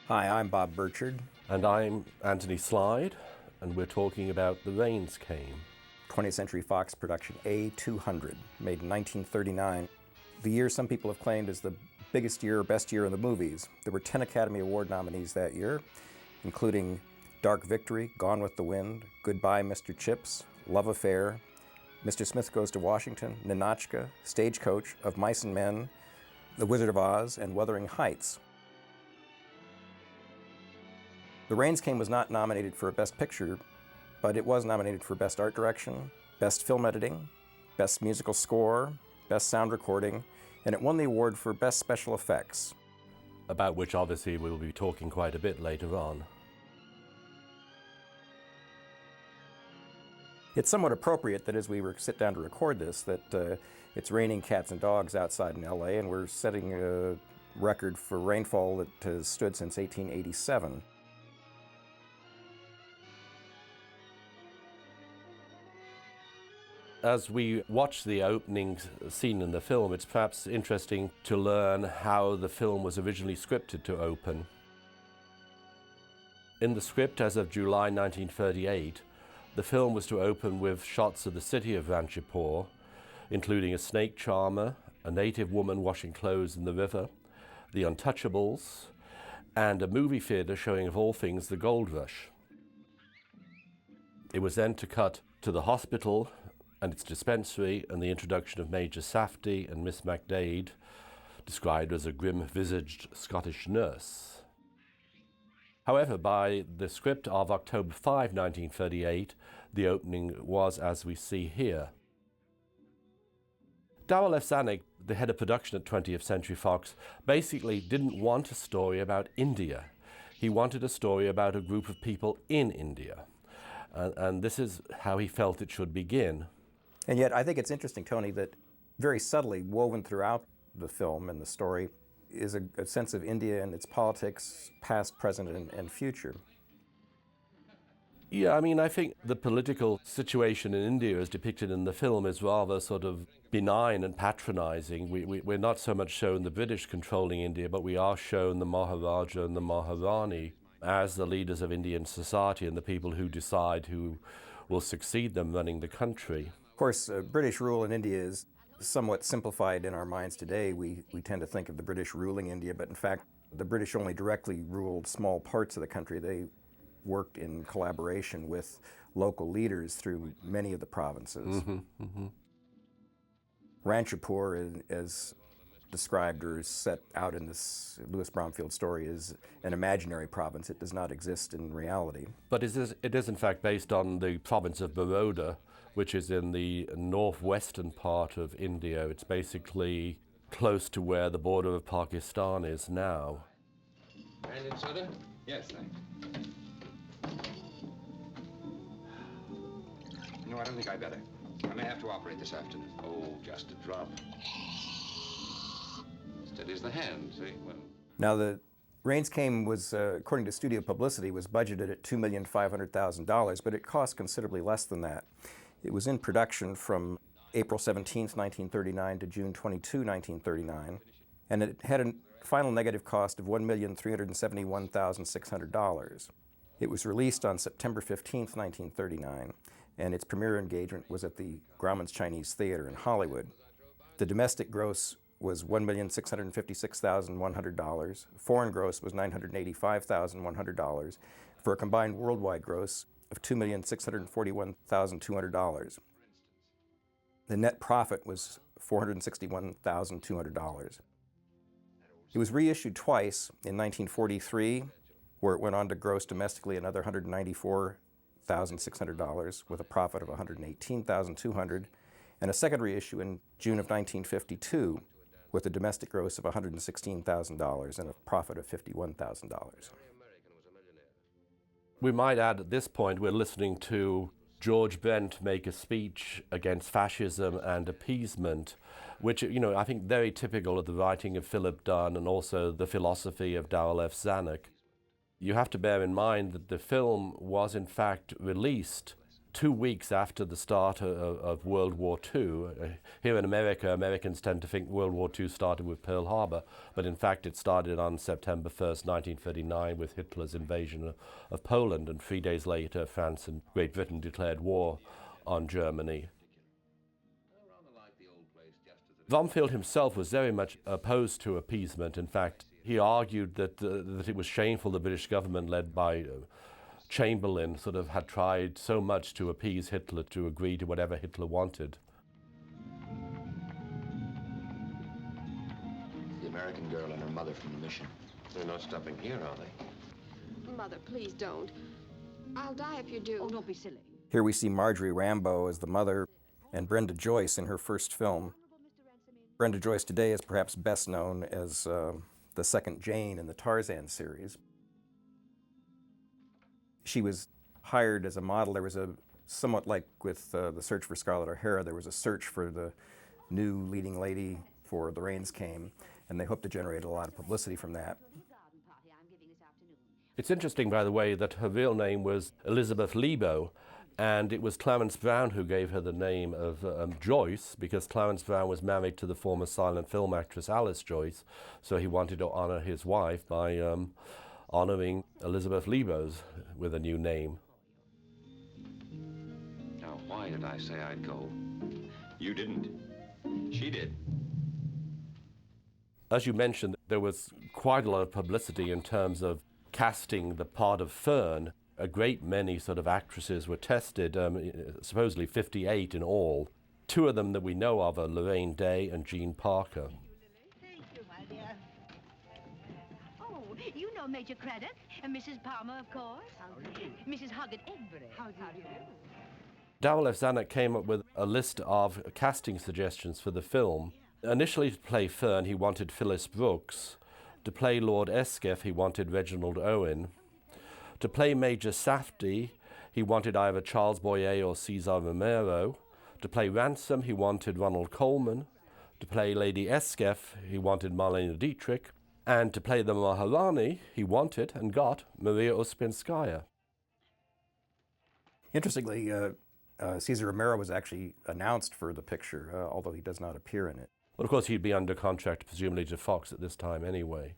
Hi, I'm Bob Birchard. And I'm Anthony Slide, and we're talking about The Rains Came. 20th Century Fox production A200, made in 1939. The year some people have claimed is the biggest year or best year in the movies. There were 10 Academy Award nominees that year, including Dark Victory, Gone with the Wind, Goodbye, Mr. Chips, Love Affair, Mr. Smith Goes to Washington, Ninotchka, Stagecoach, Of Mice and Men, The Wizard of Oz, and Wuthering Heights. The Rains Came was not nominated for a Best Picture, but it was nominated for Best Art Direction, Best Film Editing, Best Musical Score, Best Sound Recording, and it won the award for Best Special Effects. About which obviously we'll be talking quite a bit later on. It's somewhat appropriate that as we sit down to record this, that it's raining cats and dogs outside in LA, and we're setting a record for rainfall that has stood since 1887. As we watch the opening scene in the film, it's perhaps interesting to learn how the film was originally scripted to open. In the script as of July 1938, the film was to open with shots of the city of Ranchipur, including a snake charmer, a native woman washing clothes in the river, the Untouchables, and a movie theatre showing of all things the gold rush. It was then to cut to the hospital and its dispensary, and the introduction of Major Safti and Miss MacDade, described as a grim-visaged Scottish nurse. However, by the script of October 5, 1938, the opening was as we see here. Darryl F. Zanuck, the head of production at 20th Century Fox, basically didn't want a story about India. He wanted a story about a group of people in India. And this is how he felt it should begin. And yet, I think it's interesting, Tony, that very subtly woven throughout the film and the story is a sense of India and its politics, past, present, and future. Yeah, I mean, I think the political situation in India as depicted in the film is rather sort of benign and patronizing. We're not so much shown the British controlling India, but we are shown the Maharaja and the Maharani as the leaders of Indian society and the people who decide who will succeed them running the country. Of course, British rule in India is somewhat simplified in our minds today. We tend to think of the British ruling India, but in fact, the British only directly ruled small parts of the country. They worked in collaboration with local leaders through many of the provinces. Ranchipur, as described or set out in this Louis Bromfield story, is an imaginary province. It does not exist in reality. But it is in fact based on the province of Baroda, which is in the northwestern part of India. It's basically close to where the border of Pakistan is now. Brandy and soda? Yes, thanks. No, I don't think I better. I may have to operate this afternoon. Oh, just a drop. Steady as the hand, see? Well. Now, The Rains Came was, according to studio publicity, was budgeted at $2,500,000, but it cost considerably less than that. It was in production from April 17, 1939 to June 22, 1939, and it had a final negative cost of $1,371,600. It was released on September 15, 1939, and its premiere engagement was at the Grauman's Chinese Theater in Hollywood. The domestic gross was $1,656,100. Foreign gross was $985,100, for a combined worldwide gross of $2,641,200. The net profit was $461,200. It was reissued twice, in 1943, where it went on to gross domestically another $194,600 with a profit of $118,200, and a second reissue in June of 1952 with a domestic gross of $116,000 and a profit of $51,000. We might add at this point we're listening to George Brent make a speech against fascism and appeasement, which, I think very typical of the writing of Philip Dunn and also the philosophy of Darryl F. Zanuck. You have to bear in mind that the film was in fact released 2 weeks after the start of World War II. Here in America, Americans tend to think World War II started with Pearl Harbor, but in fact it started on September 1st, 1939 with Hitler's invasion of Poland, and 3 days later France and Great Britain declared war on Germany. Bromfield himself was very much opposed to appeasement. In fact, he argued that it was shameful the British government, led by Chamberlain, sort of had tried so much to appease Hitler, to agree to whatever Hitler wanted. The American girl and her mother from the mission. They're not stopping here, are they? Mother, please don't. I'll die if you do. Oh, don't be silly. Here we see Marjorie Rambeau as the mother and Brenda Joyce in her first film. Brenda Joyce today is perhaps best known as the second Jane in the Tarzan series. She was hired as a model. There was somewhat like with the search for Scarlett O'Hara, there was a search for the new leading lady for The Rains Came, and they hoped to generate a lot of publicity from that. It's interesting, by the way, that her real name was Elizabeth Lebo, and it was Clarence Brown who gave her the name of Joyce, because Clarence Brown was married to the former silent film actress Alice Joyce, so he wanted to honor his wife by honoring Elizabeth Lebo's with a new name. Now, why did I say I'd go? You didn't. She did. As you mentioned, there was quite a lot of publicity in terms of casting the part of Fern. A great many sort of actresses were tested, supposedly 58 in all. 2 of them that we know of are Lorraine Day and Jean Parker. Thank you, my dear. Oh, you know Major Craddock and Mrs. Palmer, of course. How do you do? Mrs. Hoggett Egbury. How do you do? Darrell F. Zanuck came up with a list of casting suggestions for the film. Initially, to play Fern, he wanted Phyllis Brooks. To play Lord Eskeff, he wanted Reginald Owen. To play Major Safti, he wanted either Charles Boyer or Cesar Romero. To play Ransom, he wanted Ronald Colman. To play Lady Eskeff, he wanted Marlene Dietrich. And to play the Maharani, he wanted and got Maria Uspinskaya. Interestingly, Cesar Romero was actually announced for the picture, although he does not appear in it. Well, of course, he'd be under contract, presumably, to Fox at this time anyway.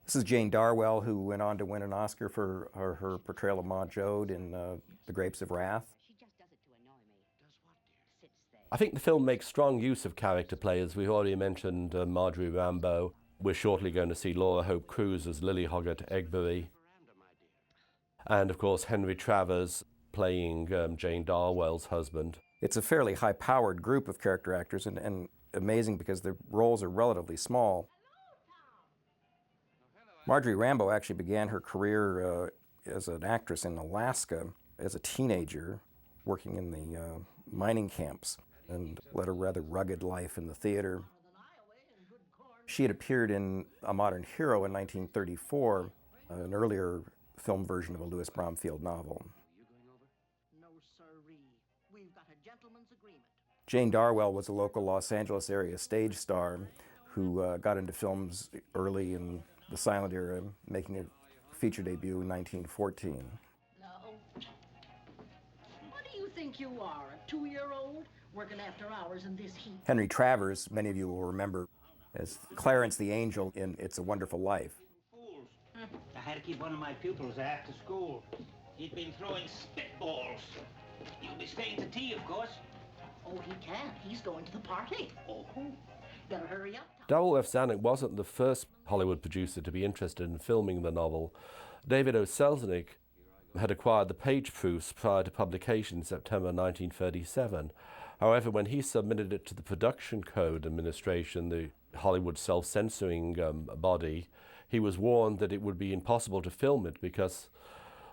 This is Jane Darwell, who went on to win an Oscar for her portrayal of Ma Jode in The Grapes of Wrath. She just does it to annoy me. Does what, dear? Sits there. I think the film makes strong use of character players. We already mentioned Marjorie Rambeau. We're shortly going to see Laura Hope Cruz as Lily Hoggett Egbury. And, of course, Henry Travers playing Jane Darwell's husband. It's a fairly high-powered group of character actors, and amazing because the roles are relatively small. Marjorie Rambeau actually began her career as an actress in Alaska as a teenager, working in the mining camps, and led a rather rugged life in the theater. She had appeared in A Modern Hero in 1934, an earlier film version of a Louis Bromfield novel. No, sirree. We've got a gentleman's agreement. Jane Darwell was a local Los Angeles area stage star who got into films early in the silent era, making a feature debut in 1914. No. What do you think you are, a 2-year-old? Working after hours in this heat. Henry Travers, many of you will remember as Clarence the Angel in It's a Wonderful Life. I had to keep one of my pupils after school. He'd been throwing spitballs. You'll be staying to tea, of course. Oh, he can't. He's going to the party. Oh, better hurry up. Darrell F. Zanuck wasn't the first Hollywood producer to be interested in filming the novel. David O. Selznick had acquired the page proofs prior to publication in September 1937. However, when he submitted it to the Production Code Administration, the Hollywood self-censoring body, he was warned that it would be impossible to film it because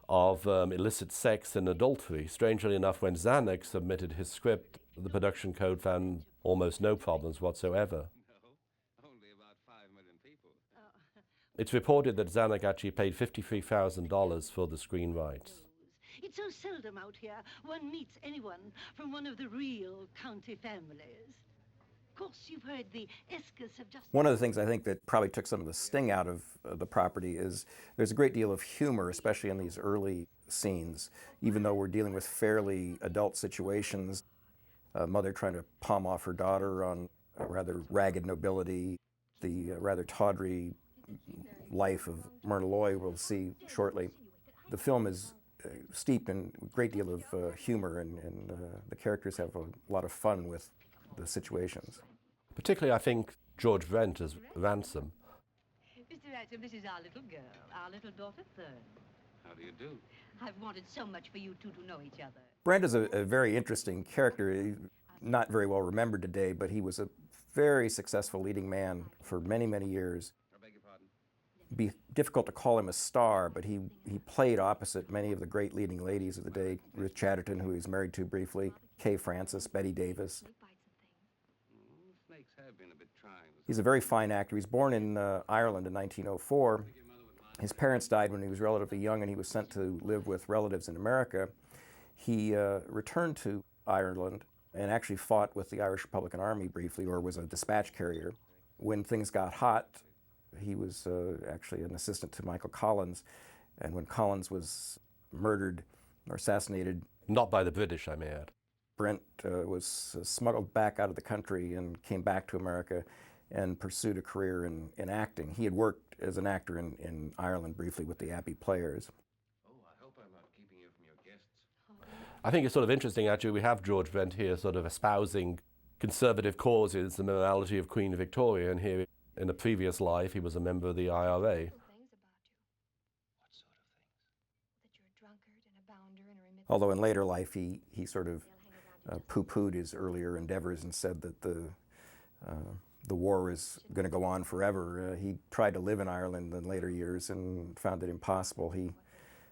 of illicit sex and adultery. Strangely enough, when Zanuck submitted his script, the Production Code found almost no problems whatsoever. No, only about 5 million people. It's reported that Zanuck actually paid $53,000 for the screen rights. It's so seldom out here one meets anyone from one of the real county families. Of course, you've heard the Eskers have just... One of the things I think that probably took some of the sting out of the property is there's a great deal of humor, especially in these early scenes, even though we're dealing with fairly adult situations. A mother trying to palm off her daughter on a rather ragged nobility, the rather tawdry life of Myrna Loy we'll see shortly. The film is steeped in a great deal of humor, and the characters have a lot of fun with the situations. Particularly, I think, George Brent as Ransom. Mr. Ransom, this is our little girl, our little daughter, Fern. How do you do? I've wanted so much for you two to know each other. Brent is a very interesting character. He's not very well remembered today, but he was a very successful leading man for many, many years. I beg your pardon? It'd be difficult to call him a star, but he played opposite many of the great leading ladies of the day. Ruth Chatterton, who he was married to briefly, Kay Francis, Betty Davis. Snakes have been a bit trying. He's a very fine actor. He was born in Ireland in 1904. His parents died when he was relatively young, and he was sent to live with relatives in America. He returned to Ireland and actually fought with the Irish Republican Army briefly, or was a dispatch carrier. When things got hot, he was actually an assistant to Michael Collins, and when Collins was murdered or assassinated... Not by the British, I may add. Brent was smuggled back out of the country and came back to America and pursued a career in acting. He had worked as an actor in Ireland briefly with the Abbey Players. Oh, I hope I'm not keeping you from your guests. I think it's sort of interesting, actually, we have George Brent here sort of espousing conservative causes, the morality of Queen Victoria, and here in a previous life he was a member of the IRA. What sort of things? That you're a drunkard and a bounder and a remittance. Although in later life he sort of poo-pooed his earlier endeavors and said that the war is going to go on forever. He tried to live in Ireland in later years and found it impossible. He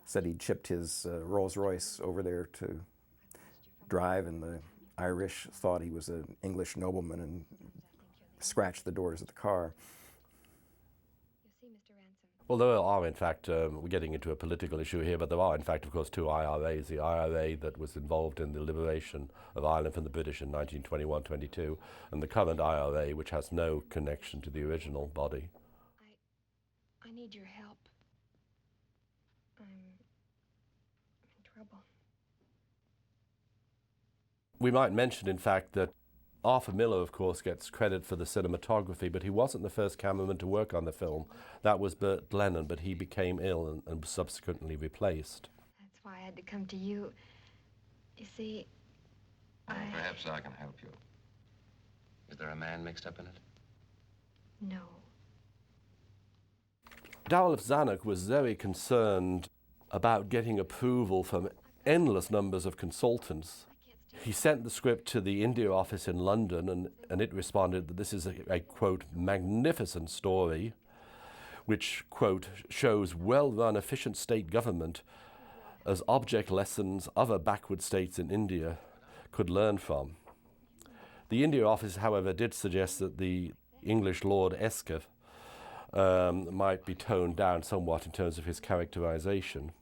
said he'd chipped his Rolls Royce over there to drive, and the Irish thought he was an English nobleman and scratched the doors of the car. You see, Mr. Ransom. Well, there are, in fact, we're getting into a political issue here, but there are, in fact, of course, two IRAs. The IRA that was involved in the liberation of Ireland from the British in 1921-22, and the current IRA, which has no connection to the original body. I need your help. I'm in trouble. We might mention, in fact, that Arthur Miller, of course, gets credit for the cinematography, but he wasn't the first cameraman to work on the film. That was Burt Glennon, but he became ill and was subsequently replaced. That's why I had to come to you. You see, Perhaps I can help you. Is there a man mixed up in it? No. Darrell Zanuck was very concerned about getting approval from endless numbers of consultants. He sent the script to the India office in London, and it responded that this is a quote, magnificent story, which, quote, shows well-run, efficient state government as object lessons other backward states in India could learn from. The India office, however, did suggest that the English Lord Escott might be toned down somewhat in terms of his characterization.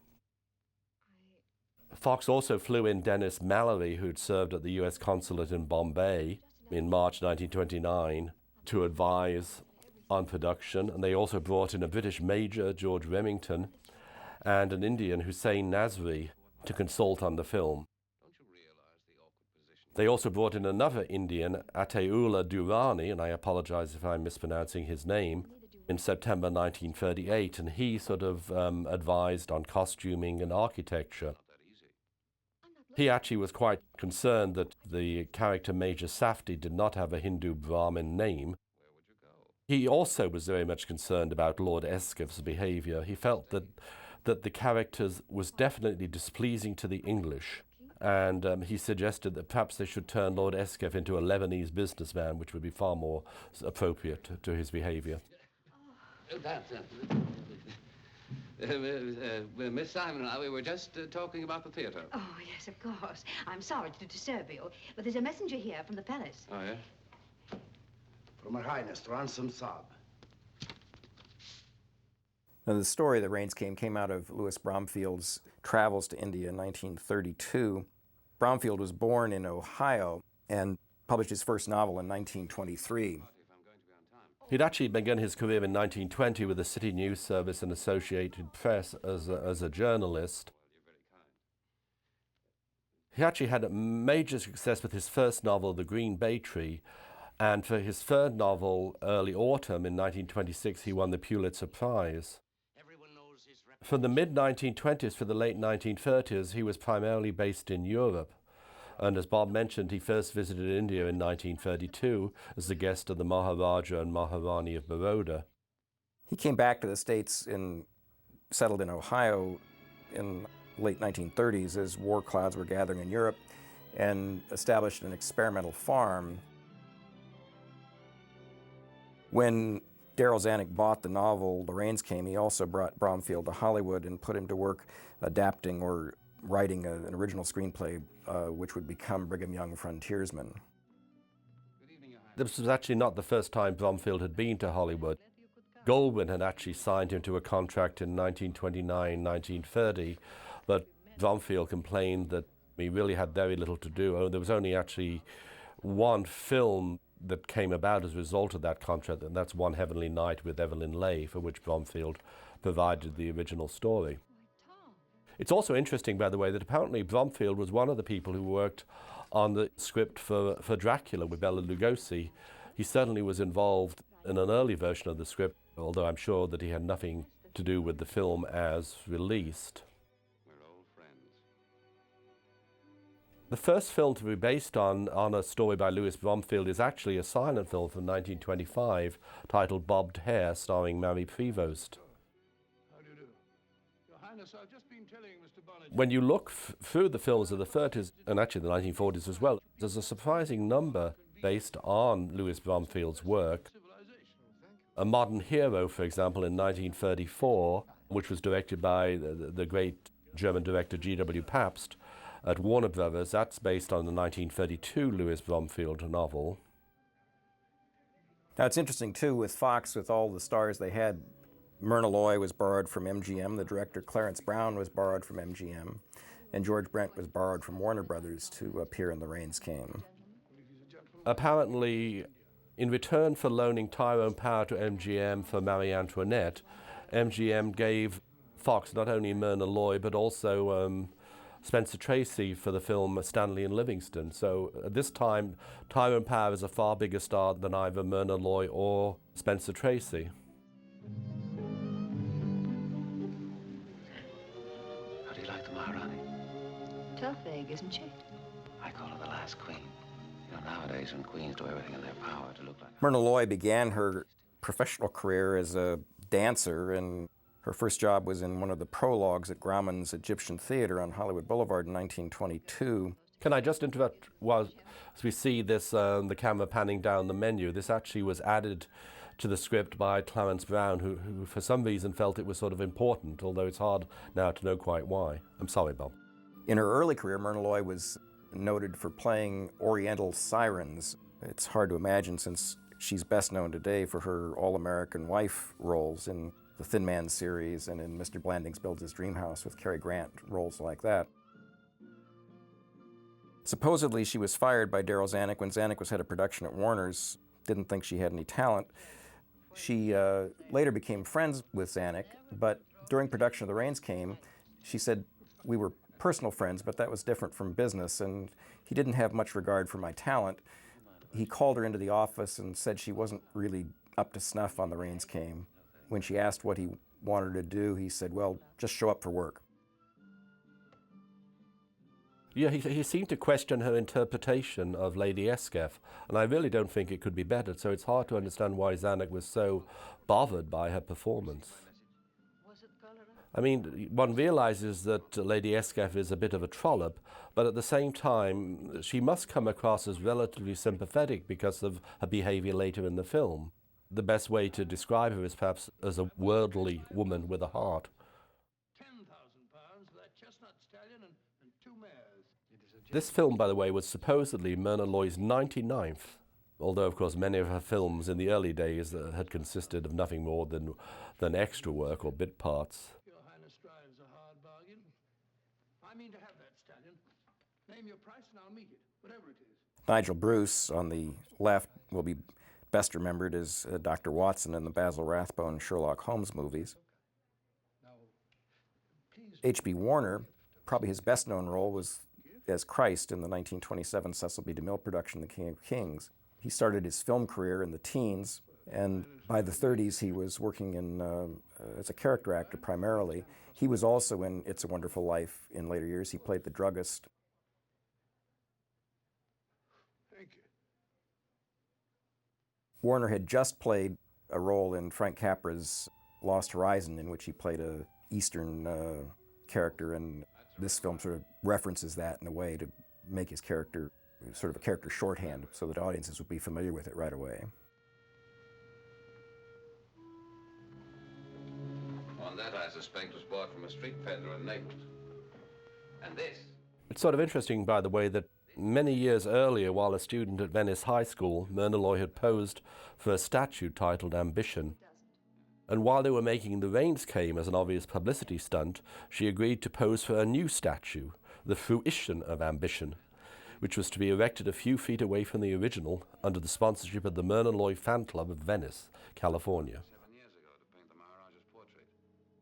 Fox also flew in Dennis Mallory, who'd served at the US consulate in Bombay in March 1929, to advise on production. And they also brought in a British major, George Remington, and an Indian, Hussein Nasri, to consult on the film. They also brought in another Indian, Ateullah Durrani, and I apologize if I'm mispronouncing his name, in September 1938, and he sort of advised on costuming and architecture. He actually was quite concerned that the character Major Safti did not have a Hindu Brahmin name. He also was very much concerned about Lord Escoff's behavior. He felt that the character was definitely displeasing to the English, and he suggested that perhaps they should turn Lord Escoff into a Lebanese businessman, which would be far more appropriate to his behavior. Miss Simon and I, we were just talking about the theater. Oh, yes, of course. I'm sorry to disturb you, but there's a messenger here from the palace. Oh, yeah? From Her Highness, Ransom Saab. Now, the story that Rains came out of Louis Bromfield's travels to India in 1932. Bromfield was born in Ohio and published his first novel in 1923. He'd actually begun his career in 1920 with the City News Service and Associated Press as a journalist. He actually had a major success with his first novel, The Green Bay Tree, and for his third novel, Early Autumn, in 1926, he won the Pulitzer Prize. From the mid-1920s to the late 1930s, he was primarily based in Europe. And as Bob mentioned, he first visited India in 1932 as the guest of the Maharaja and Maharani of Baroda. He came back to the States and settled in Ohio in late 1930s as war clouds were gathering in Europe, and established an experimental farm. When Darryl Zanuck bought the novel The Rains Came, he also brought Bromfield to Hollywood and put him to work adapting or writing an original screenplay which would become Brigham Young Frontiersman. This was actually not the first time Bromfield had been to Hollywood. Goldwyn had actually signed him to a contract in 1929-1930, but Bromfield complained that he really had very little to do. There was only actually one film that came about as a result of that contract, and that's One Heavenly Night with Evelyn Leigh, for which Bromfield provided the original story. It's also interesting, by the way, that apparently Bromfield was one of the people who worked on the script for Dracula with Bela Lugosi. He certainly was involved in an early version of the script, although I'm sure that he had nothing to do with the film as released. The first film to be based on a story by Louis Bromfield is actually a silent film from 1925 titled Bobbed Hair, starring Mary Prevost. When you look through the films of the 30s, and actually the 1940s as well, there's a surprising number based on Louis Bromfield's work. A Modern Hero, for example, in 1934, which was directed by the great German director G.W. Pabst at Warner Brothers, that's based on the 1932 Louis Bromfield novel. Now it's interesting too with Fox, with all the stars they had. Myrna Loy was borrowed from MGM, the director Clarence Brown was borrowed from MGM, and George Brent was borrowed from Warner Brothers to appear in The Rains Came. Apparently, in return for loaning Tyrone Power to MGM for Marie Antoinette, MGM gave Fox not only Myrna Loy but also Spencer Tracy for the film Stanley and Livingston. So at this time, Tyrone Power is a far bigger star than either Myrna Loy or Spencer Tracy. How do you like the Maharani? Tough egg, isn't she? I call her the last queen. You know, nowadays when queens do everything in their power to look like... Myrna Loy began her professional career as a dancer, and her first job was in one of the prologues at Grauman's Egyptian Theater on Hollywood Boulevard in 1922. Can I just interrupt while we see this, the camera panning down the menu? This actually was added to the script by Clarence Brown, who for some reason felt it was sort of important, although it's hard now to know quite why. I'm sorry, Bob. In her early career, Myrna Loy was noted for playing Oriental sirens. It's hard to imagine, since she's best known today for her All-American Wife roles in the Thin Man series and in Mr. Blandings Builds His Dream House with Cary Grant, roles like that. Supposedly, she was fired by Darryl Zanuck when Zanuck was head of production at Warner's, didn't think she had any talent. She later became friends with Zanuck, but during production of The Rains Came, she said, "We were personal friends, but that was different from business, and he didn't have much regard for my talent." He called her into the office and said she wasn't really up to snuff on The Rains Came. When she asked what he wanted her to do, he said, "Well, just show up for work." Yeah, he seemed to question her interpretation of Lady Eskeff, and I really don't think it could be bettered, so it's hard to understand why Zanuck was so bothered by her performance. I mean, one realizes that Lady Eskeff is a bit of a trollop, but at the same time, she must come across as relatively sympathetic because of her behavior later in the film. The best way to describe her is perhaps as a worldly woman with a heart. £10,000 for that chestnut stallion and 2 mares. This film, by the way, was supposedly Myrna Loy's 99th, although, of course, many of her films in the early days had consisted of nothing more than extra work or bit parts. Your Highness strives a hard bargain. I mean to have that stallion. Name your price and I'll meet it, whatever it is. Nigel Bruce, on the left, will be best remembered as Dr. Watson in the Basil Rathbone Sherlock Holmes movies. H.B. Warner, probably his best-known role was as Christ in the 1927 Cecil B. DeMille production, The King of Kings. He started his film career in the teens, and by the 30s he was working as a character actor primarily. He was also in It's a Wonderful Life in later years. He played the druggist. Thank you. Warner had just played a role in Frank Capra's Lost Horizon, in which he played a Eastern character, and this film sort of references that in a way to make his character sort of a character shorthand so that audiences would be familiar with it right away. Well, that, I suspect, was bought from a street peddler in Naples. And this? It's sort of interesting, by the way, that many years earlier, while a student at Venice High School, Myrna Loy had posed for a statue titled Ambition. And while they were making The Rains Came as an obvious publicity stunt, she agreed to pose for a new statue, The Fruition of Ambition, which was to be erected a few feet away from the original under the sponsorship of the Myrna Loy Fan Club of Venice, California. 7 years ago to paint the Maharaja's portrait.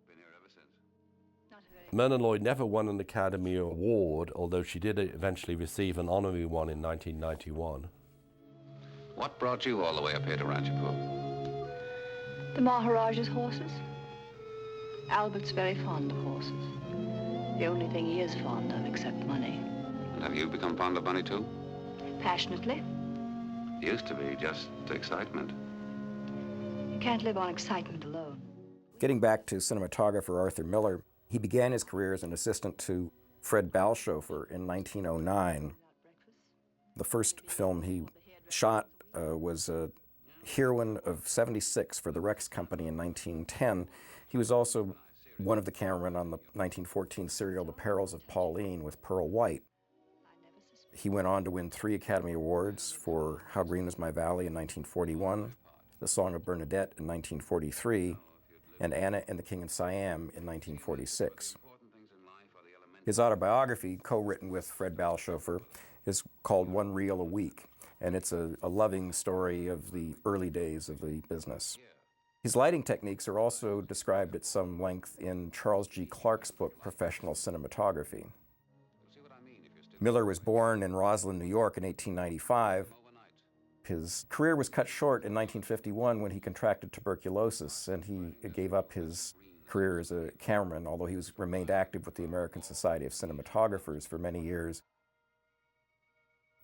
Been here ever since. Myrna Loy never won an Academy Award, although she did eventually receive an honorary one in 1991. What brought you all the way up here to Ranchipur? The Maharaja's horses. Albert's very fond of horses. The only thing he is fond of, except money. And have you become fond of money, too? Passionately. Used to be just excitement. You can't live on excitement alone. Getting back to cinematographer Arthur Miller, he began his career as an assistant to Fred Balshofer in 1909. The first film he shot was Heroine of 76 for the Rex Company in 1910. He was also one of the cameramen on the 1914 serial The Perils of Pauline with Pearl White. He went on to win 3 Academy Awards for How Green Was My Valley in 1941, The Song of Bernadette in 1943, and Anna and the King of Siam in 1946. His autobiography, co-written with Fred Balshofer, is called One Reel a Week, and it's a loving story of the early days of the business. His lighting techniques are also described at some length in Charles G. Clark's book, Professional Cinematography. Miller was born in Roslyn, New York in 1895. His career was cut short in 1951 when he contracted tuberculosis, and he gave up his career as a cameraman, although he remained active with the American Society of Cinematographers for many years.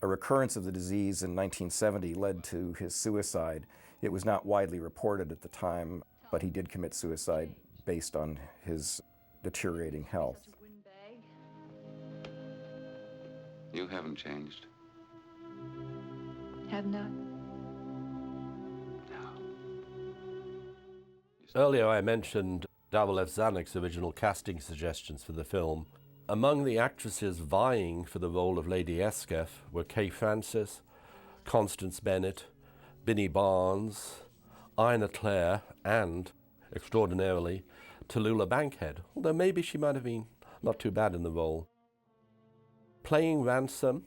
A recurrence of the disease in 1970 led to his suicide. It was not widely reported at the time, but he did commit suicide based on his deteriorating health. You haven't changed. Have not. Earlier I mentioned Darryl F. Zanuck's original casting suggestions for the film. Among the actresses vying for the role of Lady Eskeff were Kay Francis, Constance Bennett, Binnie Barnes, Ina Clare, and, extraordinarily, Tallulah Bankhead, although maybe she might have been not too bad in the role. Playing Ransom,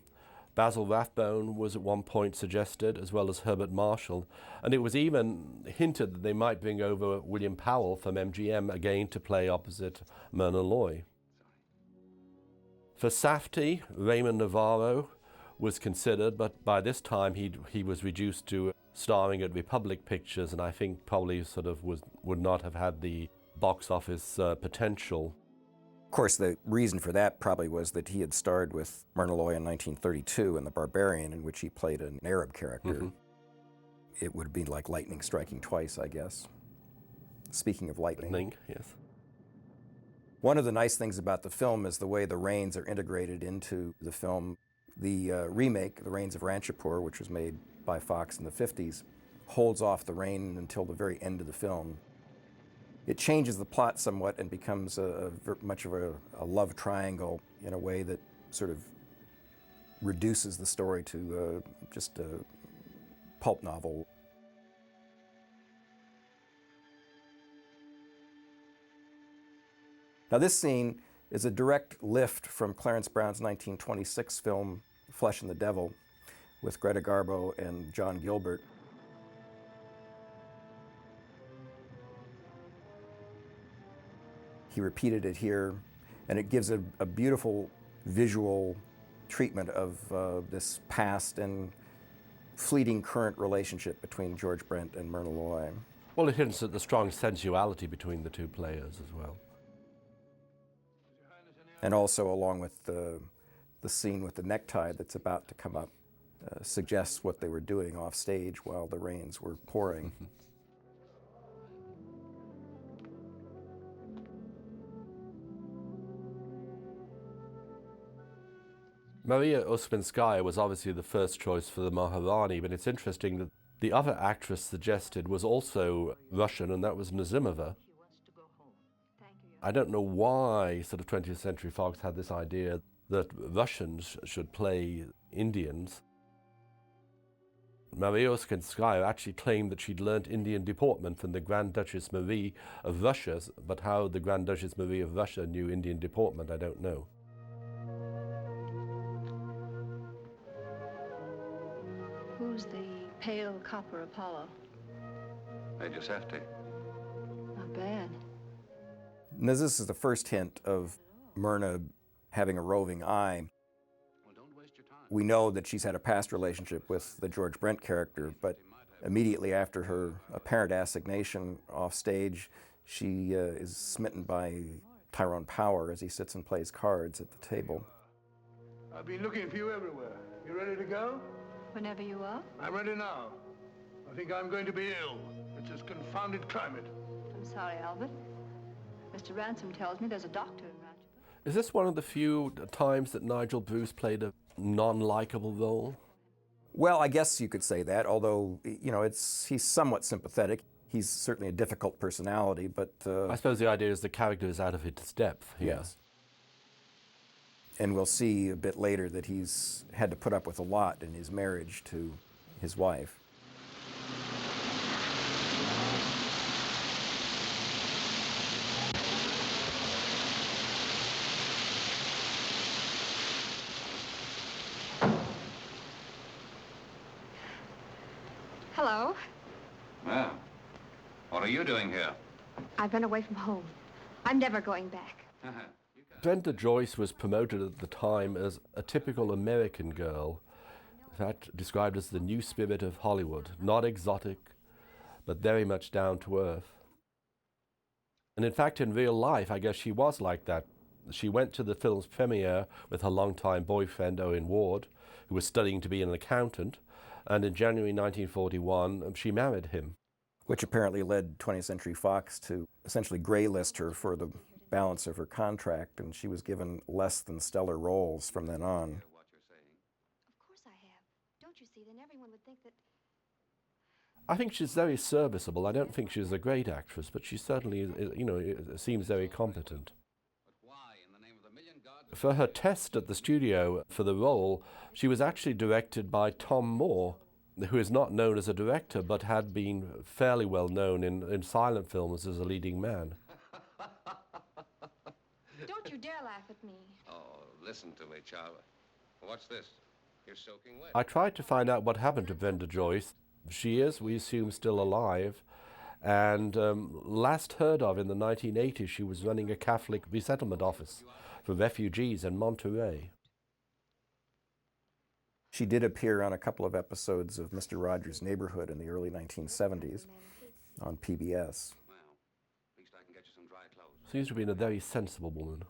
Basil Rathbone was at one point suggested, as well as Herbert Marshall, and it was even hinted that they might bring over William Powell from MGM again to play opposite Myrna Loy. For Safti, Raymond Navarro was considered, but by this time he was reduced to starring at Republic Pictures, and I think probably sort of would not have had the box office potential. Of course, the reason for that probably was that he had starred with Myrna Loy in 1932 in The Barbarian, in which he played an Arab character. Mm-hmm. It would be like lightning striking twice, I guess. Speaking of lightning. Yes. One of the nice things about the film is the way the rains are integrated into the film. The remake, The Rains of Ranchipur, which was made by Fox in the 50s, holds off the rain until the very end of the film. It changes the plot somewhat and becomes much of a love triangle in a way that sort of reduces the story to just a pulp novel. Now this scene is a direct lift from Clarence Brown's 1926 film Flesh and the Devil with Greta Garbo and John Gilbert. He repeated it here, and it gives a beautiful visual treatment of this past and fleeting current relationship between George Brent and Myrna Loy. Well, it hints at the strong sensuality between the two players as well. And also, along with the scene with the necktie that's about to come up, suggests what they were doing off stage while the rains were pouring. Maria Maria Uspensky was obviously the first choice for the Maharani, but it's interesting that the other actress suggested was also Russian, and that was Nazimova. I don't know why sort of 20th Century Fox had this idea that Russians should play Indians. Maria Uspensky actually claimed that she'd learnt Indian deportment from the Grand Duchess Marie of Russia, but how the Grand Duchess Marie of Russia knew Indian deportment, I don't know. Who's the pale copper Apollo? Major Safti. Not bad. Now, this is the first hint of Myrna having a roving eye. We know that she's had a past relationship with the George Brent character, but immediately after her apparent assignation off stage, she is smitten by Tyrone Power as he sits and plays cards at the table. I've been looking for you everywhere. You ready to go? Whenever you are. I'm ready now. I think I'm going to be ill. It's this confounded climate. I'm sorry, Albert. Mr. Ransom tells me there's a doctor in Ranchburg. Is this one of the few times that Nigel Bruce played a non-likable role? Well, I guess you could say that, although, you know, he's somewhat sympathetic. He's certainly a difficult personality, but... I suppose the idea is the character is out of its depth here. Yes. And we'll see a bit later that he's had to put up with a lot in his marriage to his wife. Hello. Well, what are you doing here? I've been away from home. I'm never going back. Brenda Joyce was promoted at the time as a typical American girl, in fact described as the new spirit of Hollywood, not exotic, but very much down to earth. And in fact, in real life, I guess she was like that. She went to the film's premiere with her longtime boyfriend, Owen Ward, who was studying to be an accountant, and in January 1941, she married him. Which apparently led 20th Century Fox to essentially graylist her for the balance of her contract, and she was given less than stellar roles from then on. Of course I have. Don't you see? Then everyone would think that... I think she's very serviceable. I don't think she's a great actress, but she certainly, you know, seems very competent. For her test at the studio for the role, she was actually directed by Tom Moore, who is not known as a director, but had been fairly well known in silent films as a leading man. Don't you dare laugh at me. Oh, listen to me, Charlie. What's this? You're soaking wet. I tried to find out what happened to Brenda Joyce. She is, we assume, still alive. And last heard of in the 1980s, she was running a Catholic resettlement office for refugees in Monterey. She did appear on a couple of episodes of Mr. Rogers' Neighborhood in the early 1970s on PBS. Seems to have been a very sensible woman.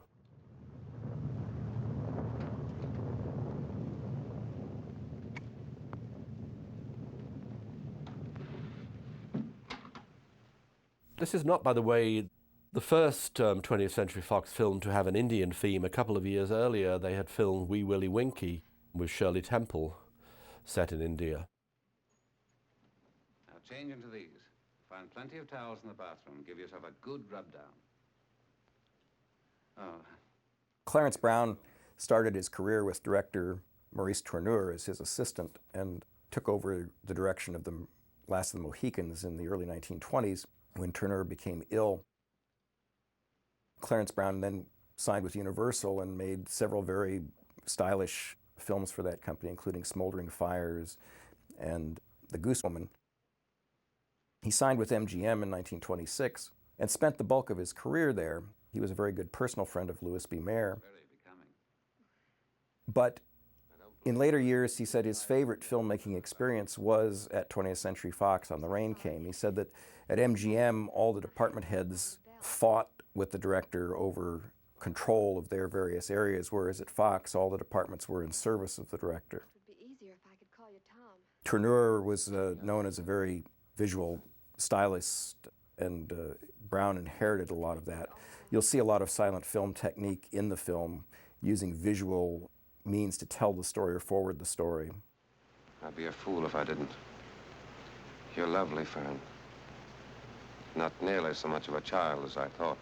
This is not, by the way, the first 20th Century Fox film to have an Indian theme. A couple of years earlier, they had filmed Wee Willie Winkie with Shirley Temple, set in India. Now change into these. Find plenty of towels in the bathroom. Give yourself a good rub down. Oh. Clarence Brown started his career with director Maurice Tourneur as his assistant and took over the direction of The Last of the Mohicans in the early 1920s when Tourneur became ill. Clarence Brown then signed with Universal and made several very stylish films for that company, including Smoldering Fires and The Goose Woman. He signed with MGM in 1926 and spent the bulk of his career there. He was a very good personal friend of Louis B. Mayer. But In later years, he said his favorite filmmaking experience was at 20th Century Fox on The Rain Came. He said that at MGM, all the department heads fought with the director over control of their various areas, whereas at Fox, all the departments were in service of the director. Tourneur was known as a very visual stylist, and Brown inherited a lot of that. You'll see a lot of silent film technique in the film, using visual means to tell the story or forward the story. I'd be a fool if I didn't. You're lovely, Fern. Not nearly so much of a child as I thought.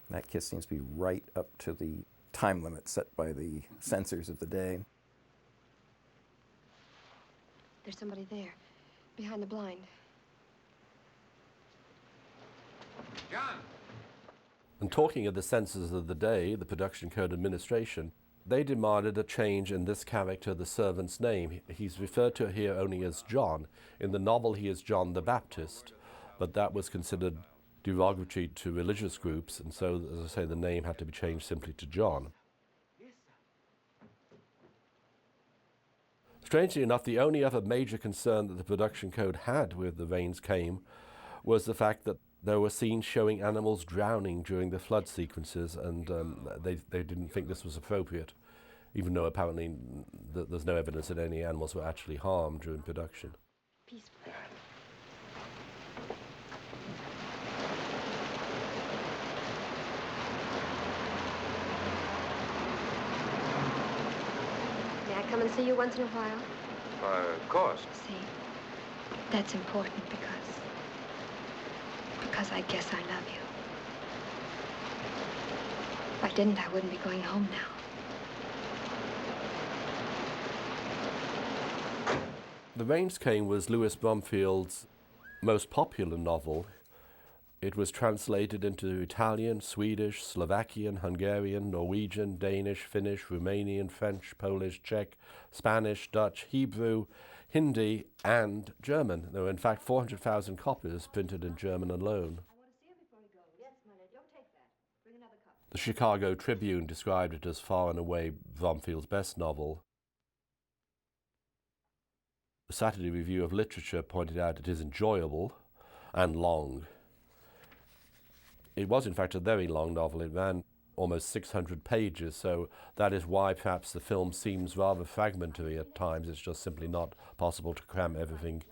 That kiss seems to be right up to the time limit set by the censors of the day. There's somebody there, behind the blind. John! And talking of the censors of the day, the Production Code Administration, they demanded a change in this character, the servant's name. He's referred to here only as John. In the novel, he is John the Baptist, but that was considered derogatory to religious groups, and so, as I say, the name had to be changed simply to John. Strangely enough, the only other major concern that the production code had with The Rains Came was the fact that there were scenes showing animals drowning during the flood sequences, and they didn't think this was appropriate, even though apparently there's no evidence that any animals were actually harmed during production. Peaceful. May I come and see you once in a while? Of course. See, that's important because I guess I love you. If I didn't, I wouldn't be going home now. The Rains Came was Louis Bromfield's most popular novel. It was translated into Italian, Swedish, Slovakian, Hungarian, Norwegian, Danish, Finnish, Romanian, French, Polish, Czech, Spanish, Dutch, Hebrew, Hindi, and German. There were in fact 400,000 copies printed in German alone. The Chicago Tribune described it as far and away Bromfield's best novel. The Saturday Review of Literature pointed out it is enjoyable and long. It was, in fact, a very long novel. It ran almost 600 pages, so that is why perhaps the film seems rather fragmentary at times. It's just simply not possible to cram everything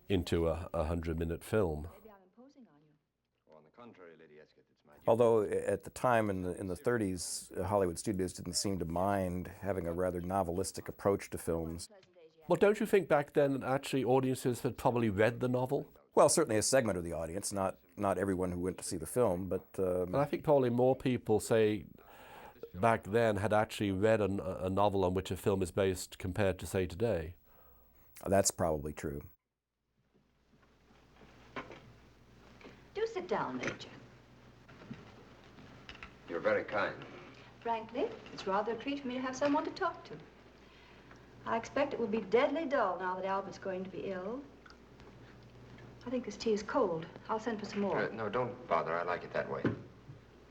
into a 100-minute film. Although at the time in the 30s, Hollywood studios didn't seem to mind having a rather novelistic approach to films. Well, don't you think back then that actually audiences had probably read the novel? Well, certainly a segment of the audience, not everyone who went to see the film, but... And I think probably more people, say, back then had actually read a novel on which a film is based compared to, say, today. That's probably true. Do sit down, Major. You're very kind. Frankly, it's rather a treat for me to have someone to talk to. I expect it will be deadly dull now that Albert's going to be ill. I think this tea is cold. I'll send for some more. No, don't bother. I like it that way.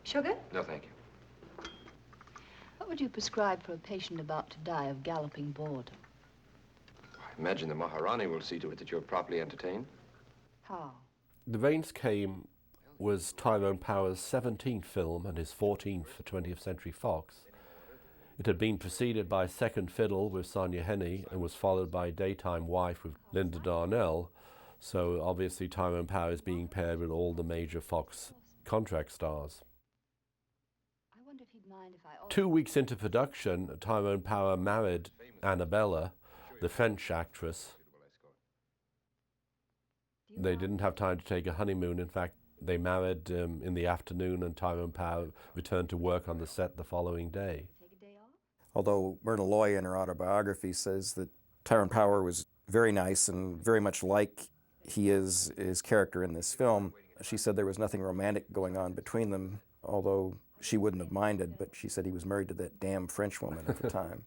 Sugar? No, thank you. What would you prescribe for a patient about to die of galloping boredom? I imagine the Maharani will see to it that you're properly entertained. How? The Rains Came was Tyrone Power's 17th film and his 14th for 20th Century Fox. It had been preceded by Second Fiddle with Sonia Henney and was followed by Daytime Wife with Linda Darnell. So obviously Tyrone Power is being paired with all the major Fox contract stars. I wonder if he'd mind if I... 2 weeks into production, Tyrone Power married Annabella, the French actress. They didn't have time to take a honeymoon. In fact, they married in the afternoon, and Tyrone Power returned to work on the set the following day. Although Myrna Loy in her autobiography says that Tyrone Power was very nice and very much like he is his character in this film, she said there was nothing romantic going on between them, although she wouldn't have minded, but she said he was married to that damn French woman at the time.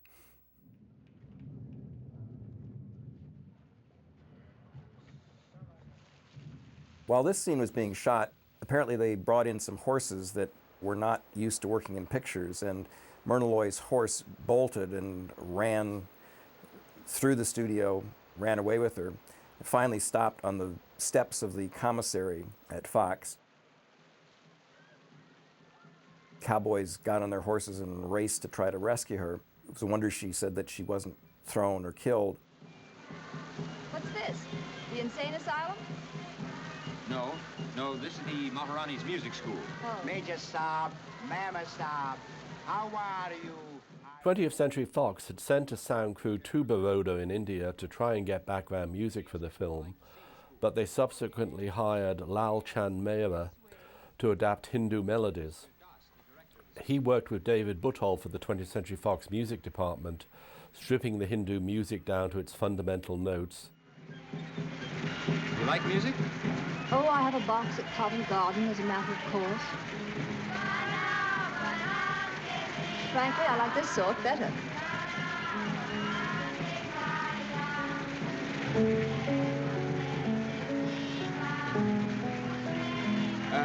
While this scene was being shot, apparently they brought in some horses that were not used to working in pictures, and Myrna Loy's horse bolted and ran through the studio, ran away with her, and finally stopped on the steps of the commissary at Fox. Cowboys got on their horses and raced to try to rescue her. It was a wonder, she said, that she wasn't thrown or killed. What's this? The insane asylum? No, this is the Maharani's music school. Oh. Major Saab, Mama Saab, how are you? 20th Century Fox had sent a sound crew to Baroda in India to try and get background music for the film, but they subsequently hired Lal Chand Mehra to adapt Hindu melodies. He worked with David Buttall for the 20th Century Fox music department, stripping the Hindu music down to its fundamental notes. You like music? Oh, I have a box at Covent Garden as a matter of course. Frankly, I like this sort better.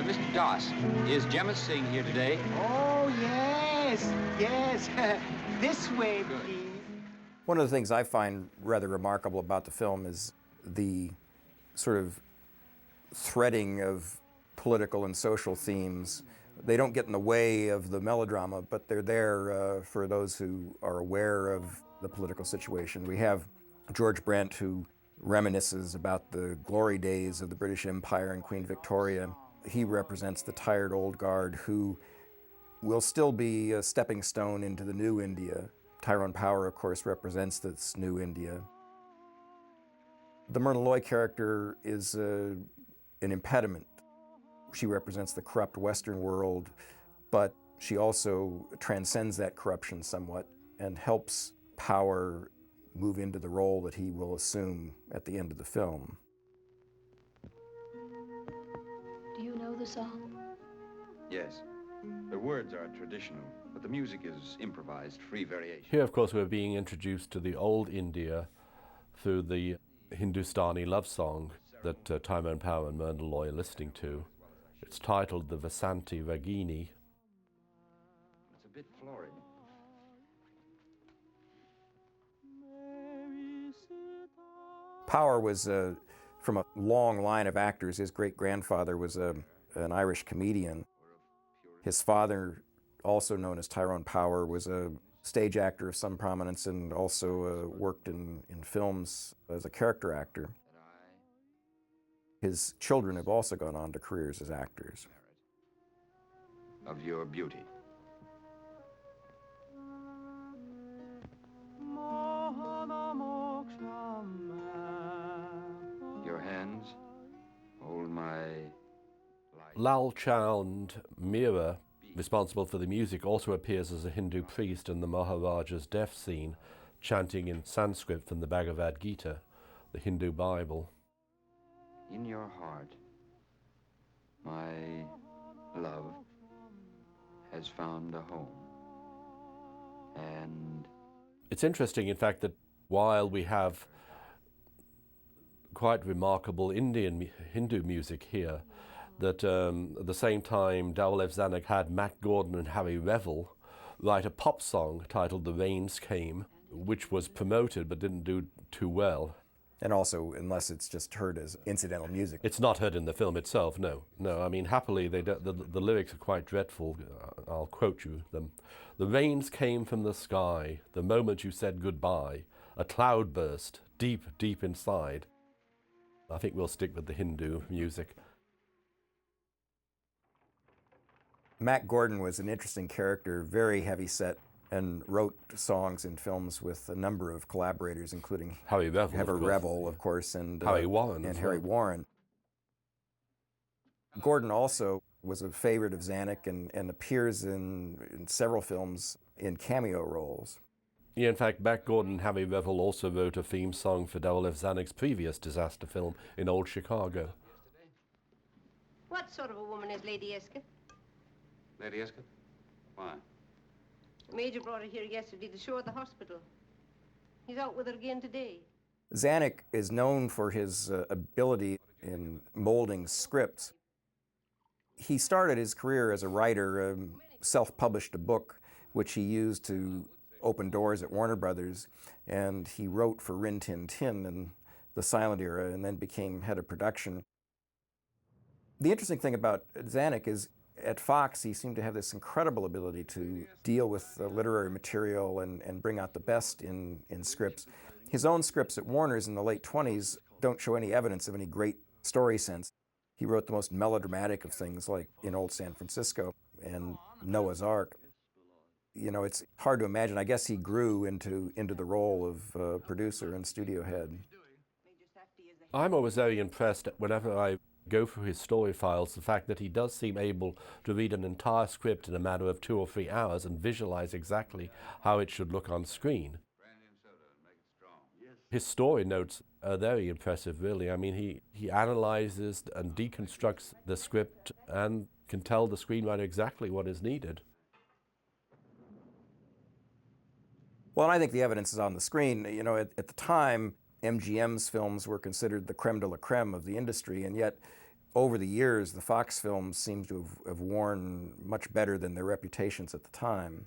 Mr. Das, is Gemma Singh here today? Oh, yes. This way, please. One of the things I find rather remarkable about the film is the sort of threading of political and social themes. They don't get in the way of the melodrama, but they're there for those who are aware of the political situation. We have George Brent, who reminisces about the glory days of the British Empire and Queen Victoria. He represents the tired old guard who will still be a stepping stone into the new India. Tyrone Power, of course, represents this new India. The Myrna Loy character is an impediment. She represents the corrupt Western world, but she also transcends that corruption somewhat and helps Power move into the role that he will assume at the end of the film. Do you know the song? Yes. The words are traditional, but the music is improvised, free variation. Here, of course, we're being introduced to the old India through the Hindustani love song that Tyrone Power and Myrna Loy are listening to. It's titled the Vasanti Ragini. It's a bit florid. Power was from a long line of actors. His great-grandfather was an Irish comedian. His father, also known as Tyrone Power, was a stage actor of some prominence and also worked in films as a character actor. His children have also gone on to careers as actors. Of your beauty. Your hands hold my life. Lal Chand Mehra, responsible for the music, also appears as a Hindu priest in the Maharaja's death scene, chanting in Sanskrit from the Bhagavad Gita, the Hindu Bible. In your heart, my love has found a home. And it's interesting, in fact, that while we have quite remarkable Indian Hindu music here, that at the same time Dowlev Zanuck had Matt Gordon and Harry Revel write a pop song titled The Rains Came, which was promoted but didn't do too well. And also, unless it's just heard as incidental music. It's not heard in the film itself, no. I mean, happily, the lyrics are quite dreadful. I'll quote you them. The rains came from the sky, the moment you said goodbye. A cloud burst, deep, deep inside. I think we'll stick with the Hindu music. Matt Gordon was an interesting character, very heavy set, and wrote songs in films with a number of collaborators, including Harry Revel, of course, and Harry Warren. And Harry Warren. Gordon also was a favorite of Zanuck and appears in several films in cameo roles. Yeah, in fact, Matt Gordon and Harry Revel also wrote a theme song for Dowlev Zanuck's previous disaster film in Old Chicago. What sort of a woman is Lady Escott? Lady Escott? Why? The Major brought her here yesterday to show her the hospital. He's out with her again today. Zanuck is known for his ability in molding scripts. He started his career as a writer, self-published a book which he used to open doors at Warner Brothers, and he wrote for Rin Tin Tin in the silent era and then became head of production. The interesting thing about Zanuck is at Fox he seemed to have this incredible ability to deal with literary material and bring out the best in scripts. His own scripts at Warner's in the late 20s don't show any evidence of any great story sense. He wrote the most melodramatic of things, like In Old San Francisco and Noah's Ark. You know, it's hard to imagine. I guess he grew into the role of producer and studio head. I'm always very impressed whenever I go through his story files, the fact that he does seem able to read an entire script in a matter of 2 or 3 hours and visualize exactly how it should look on screen. His story notes are very impressive, really. I mean, he analyzes and deconstructs the script and can tell the screenwriter exactly what is needed. Well, and I think the evidence is on the screen. You know, at the time, MGM's films were considered the creme de la creme of the industry, and yet over the years, the Fox films seem to have worn much better than their reputations at the time.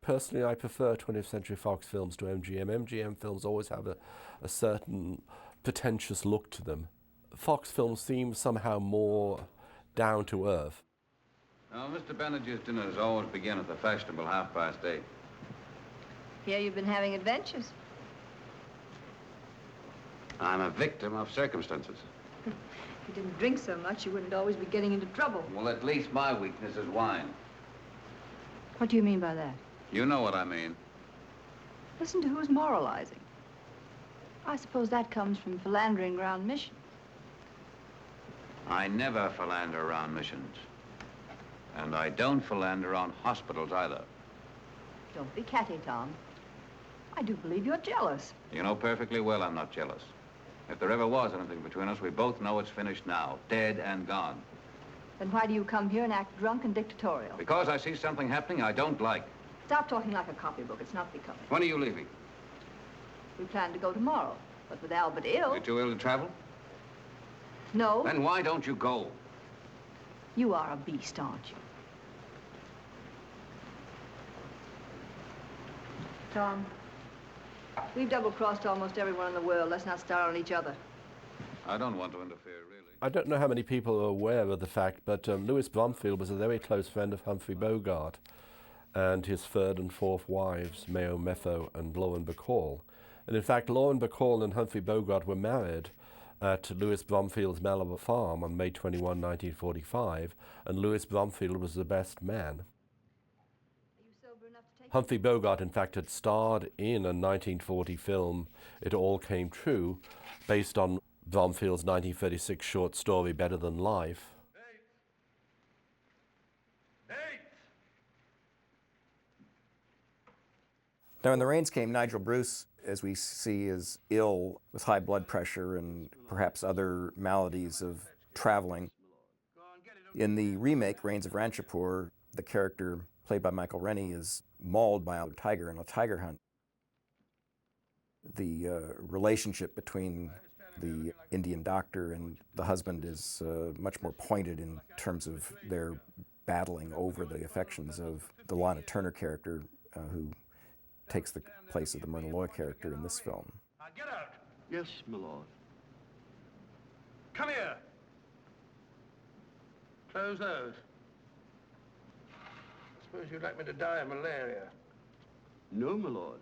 Personally, I prefer 20th Century Fox films to MGM. MGM films always have a certain pretentious look to them. Fox films seem somehow more down to earth. Now, Mr. Benner's dinners always begin at the fashionable 8:30. Here you've been having adventures. I'm a victim of circumstances. If you didn't drink so much, you wouldn't always be getting into trouble. Well, at least my weakness is wine. What do you mean by that? You know what I mean. Listen to who's moralizing. I suppose that comes from philandering around missions. I never philander around missions. And I don't philander around hospitals either. Don't be catty, Tom. I do believe you're jealous. You know perfectly well I'm not jealous. If there ever was anything between us, we both know it's finished now, dead and gone. Then why do you come here and act drunk and dictatorial? Because I see something happening I don't like. Stop talking like a copybook. It's not becoming. When are you leaving? We plan to go tomorrow, but with Albert ill... You're too ill to travel? No. Then why don't you go? You are a beast, aren't you? Tom, we've double-crossed almost everyone in the world. Let's not start on each other. I don't want to interfere, really. I don't know how many people are aware of the fact, but Louis Bromfield was a very close friend of Humphrey Bogart and his third and fourth wives, Mayo Mepho and Lauren Bacall. And in fact, Lauren Bacall and Humphrey Bogart were married at Louis Bromfield's Malabar farm on May 21, 1945, and Louis Bromfield was the best man. Humphrey Bogart, in fact, had starred in a 1940 film, It All Came True, based on Bromfield's 1936 short story, Better Than Life. Now, when the rains came, Nigel Bruce, as we see, is ill with high blood pressure and perhaps other maladies of traveling. In the remake, Rains of Ranchapur, the character played by Michael Rennie is mauled by a tiger in a tiger hunt. The relationship between the Indian doctor and the husband is much more pointed in terms of their battling over the affections of the Lana Turner character, who takes the place of the Myrna Loy character in this film. Get out! Yes, my lord. Come here! Close those. Suppose you'd like me to die of malaria. No, my lord.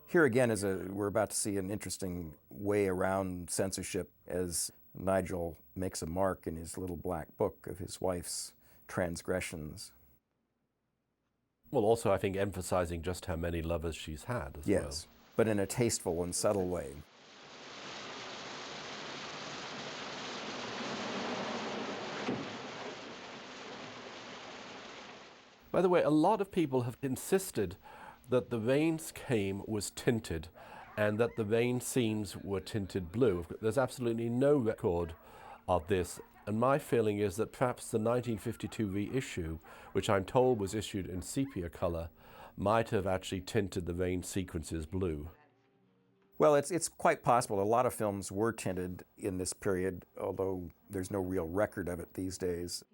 Here again we're about to see an interesting way around censorship as Nigel makes a mark in his little black book of his wife's transgressions. Well, also, I think, emphasizing just how many lovers she's had as well. Yes, but in a tasteful and subtle way. By the way, a lot of people have insisted that The Rains Came was tinted and that the rain scenes were tinted blue. There's absolutely no record of this. And my feeling is that perhaps the 1952 reissue, which I'm told was issued in sepia color, might have actually tinted the rain sequences blue. Well, it's quite possible. A lot of films were tinted in this period, although there's no real record of it these days.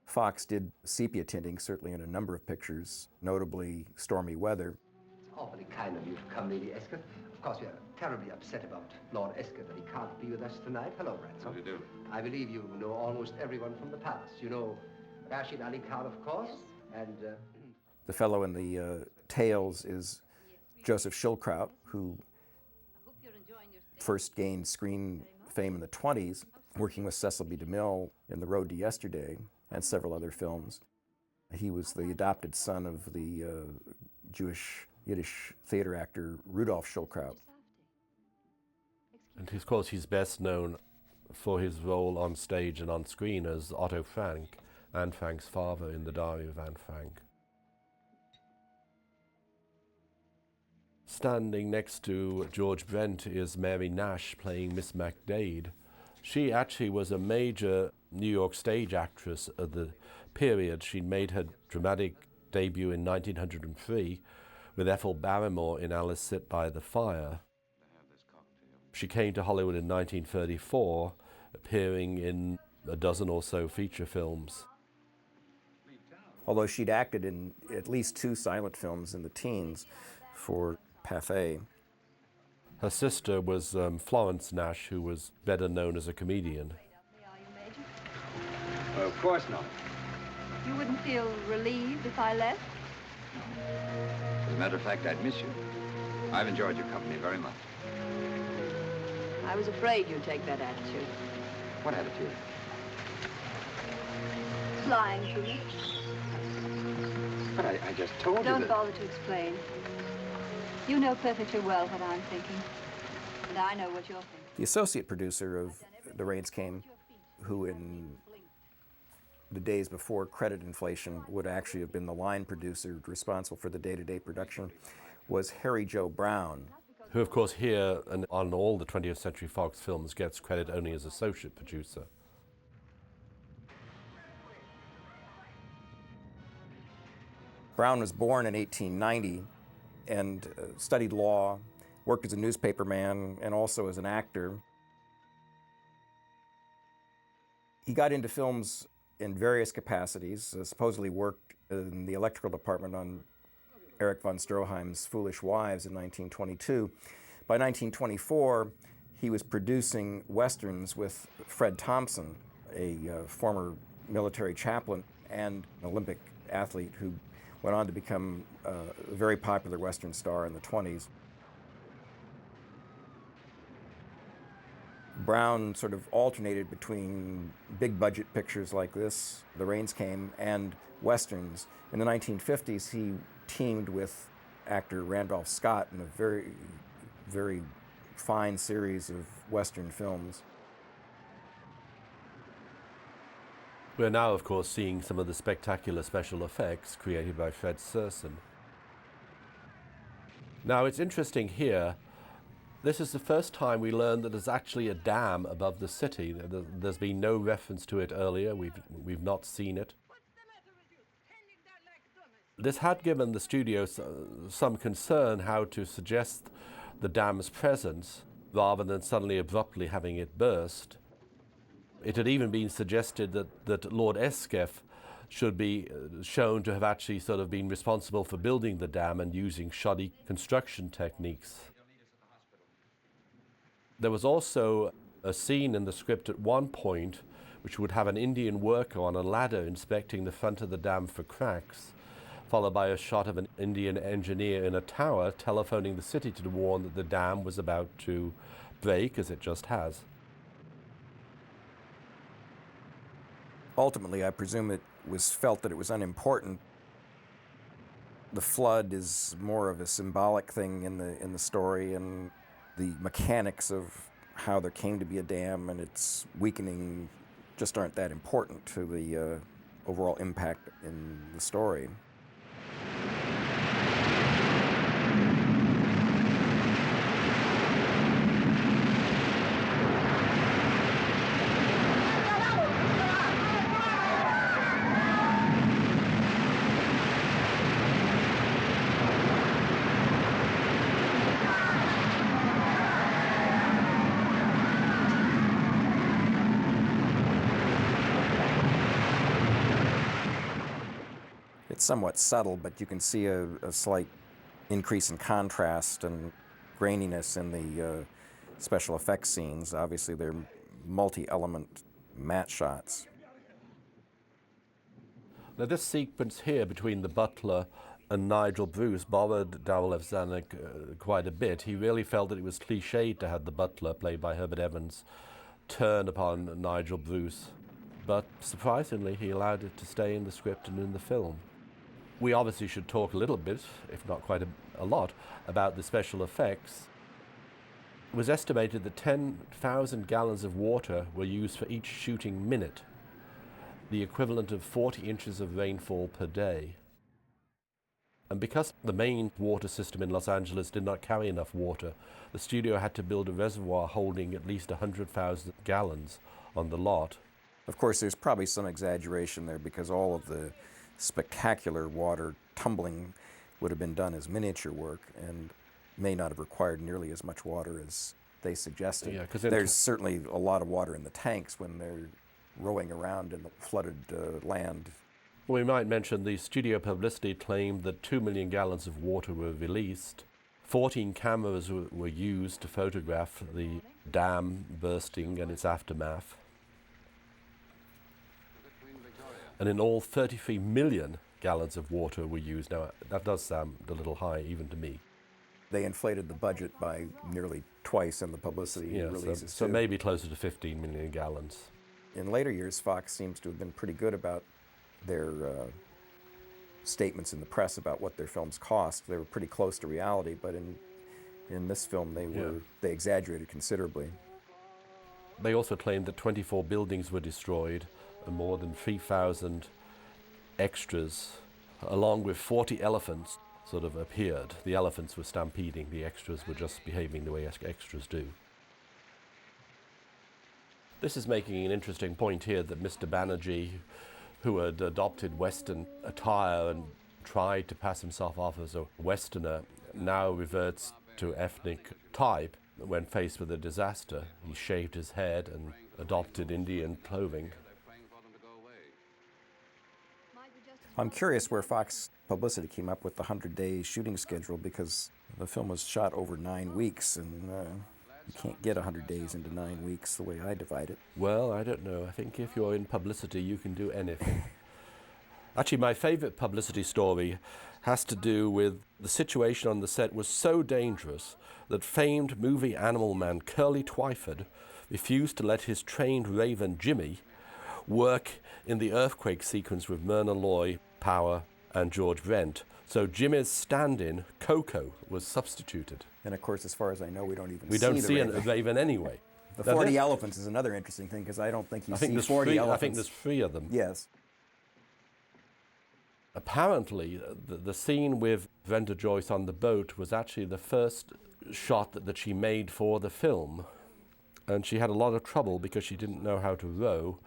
Fox did sepia tinting, certainly in a number of pictures, notably Stormy Weather. It's awfully kind of you to come, Lady Esker. Of course, we are terribly upset about Lord Esker, that he can't be with us tonight. Hello, Ransom. How do you do? I believe you know almost everyone from the palace. You know Rashid Ali Khan, of course, and... The fellow in the Tales is Joseph Schildkraut, who first gained screen fame in the 20s, working with Cecil B. DeMille in The Road to Yesterday and several other films. He was the adopted son of the Jewish Yiddish theater actor Rudolf Schildkraut. And of course he's best known for his role on stage and on screen as Otto Frank, Anne Frank's father in The Diary of Anne Frank. Standing next to George Brent is Mary Nash playing Miss MacDade. She actually was a major New York stage actress of the period. She made her dramatic debut in 1903 with Ethel Barrymore in Alice Sit by the Fire. She came to Hollywood in 1934, appearing in a dozen or so feature films. Although she'd acted in at least 2 silent films in the teens for Pathé. Her sister was Florence Nash, who was better known as a comedian. Well, of course not. You wouldn't feel relieved if I left? As a matter of fact, I'd miss you. I've enjoyed your company very much. I was afraid you'd take that attitude. What attitude? Lying to me. But I just told you Don't that... bother to explain. You know perfectly well what I'm thinking. And I know what you're thinking. The associate producer of The Rains Came, who in the days before credit inflation would actually have been the line producer responsible for the day-to-day production, was Harry Joe Brown. Who, of course, here and on all the 20th Century Fox films gets credit only as associate producer. Brown was born in 1890 and studied law, worked as a newspaperman, and also as an actor. He got into films in various capacities, supposedly worked in the electrical department on Erich von Stroheim's Foolish Wives in 1922. By 1924, he was producing westerns with Fred Thompson, a former military chaplain and an Olympic athlete who went on to become a very popular western star in the 20s. Brown sort of alternated between big budget pictures like this, The Rains Came, and westerns. In the 1950s, he teamed with actor Randolph Scott in a very, very fine series of western films. We're now, of course, seeing some of the spectacular special effects created by Fred Serson. Now, it's interesting here, this is the first time we learn that there's actually a dam above the city. There's been no reference to it earlier. We've not seen it. This had given the studio some concern how to suggest the dam's presence rather than suddenly abruptly having it burst. It had even been suggested that Lord Eskeff should be shown to have actually sort of been responsible for building the dam and using shoddy construction techniques. There was also a scene in the script at one point which would have an Indian worker on a ladder inspecting the front of the dam for cracks, followed by a shot of an Indian engineer in a tower telephoning the city to warn that the dam was about to break, as it just has. Ultimately, I presume it was felt that it was unimportant. The flood is more of a symbolic thing in the story, and the mechanics of how there came to be a dam and its weakening just aren't that important to the overall impact in the story. It's somewhat subtle, but you can see a slight increase in contrast and graininess in the special effects scenes. Obviously, they're multi-element matte shots. Now, this sequence here between the butler and Nigel Bruce bothered Darryl F. Zanuck quite a bit. He really felt that it was cliched to have the butler, played by Herbert Evans, turn upon Nigel Bruce. But surprisingly, he allowed it to stay in the script and in the film. We obviously should talk a little bit, if not quite a lot, about the special effects. It was estimated that 10,000 gallons of water were used for each shooting minute, the equivalent of 40 inches of rainfall per day. And because the main water system in Los Angeles did not carry enough water, the studio had to build a reservoir holding at least 100,000 gallons on the lot. Of course, there's probably some exaggeration there because all of the spectacular water tumbling would have been done as miniature work and may not have required nearly as much water as they suggested. Yeah, there's certainly a lot of water in the tanks when they're rowing around in the flooded land. We might mention the studio publicity claimed that 2 million gallons of water were released. 14 cameras were used to photograph the dam bursting and its aftermath. And in all, 33 million gallons of water were used. Now, that does sound a little high, even to me. They inflated the budget by nearly twice in the publicity releases. So maybe closer to 15 million gallons. In later years, Fox seems to have been pretty good about their statements in the press about what their films cost. They were pretty close to reality, but in this film they exaggerated considerably. They also claimed that 24 buildings were destroyed and more than 3,000 extras, along with 40 elephants, sort of appeared. The elephants were stampeding, the extras were just behaving the way extras do. This is making an interesting point here that Mr. Banerjee, who had adopted Western attire and tried to pass himself off as a Westerner, now reverts to ethnic type when faced with a disaster. He shaved his head and adopted Indian clothing. I'm curious where Fox Publicity came up with the 100-day shooting schedule, because the film was shot over 9 weeks, and you can't get 100 days into 9 weeks the way I divide it. Well, I don't know. I think if you're in publicity, you can do anything. Actually, my favorite publicity story has to do with the situation on the set was so dangerous that famed movie animal man Curly Twyford refused to let his trained raven Jimmy work in the earthquake sequence with Myrna Loy, Power, and George Brent. So Jimmy's stand-in, Coco, was substituted. And of course, as far as I know, we don't even see the raven. We don't see a raven anyway. The 40 elephants is another interesting thing, because I don't think you see 40 elephants. I think there's 3 of them. Yes. Apparently, the scene with Brenda Joyce on the boat was actually the first shot that she made for the film. And she had a lot of trouble because she didn't know how to row.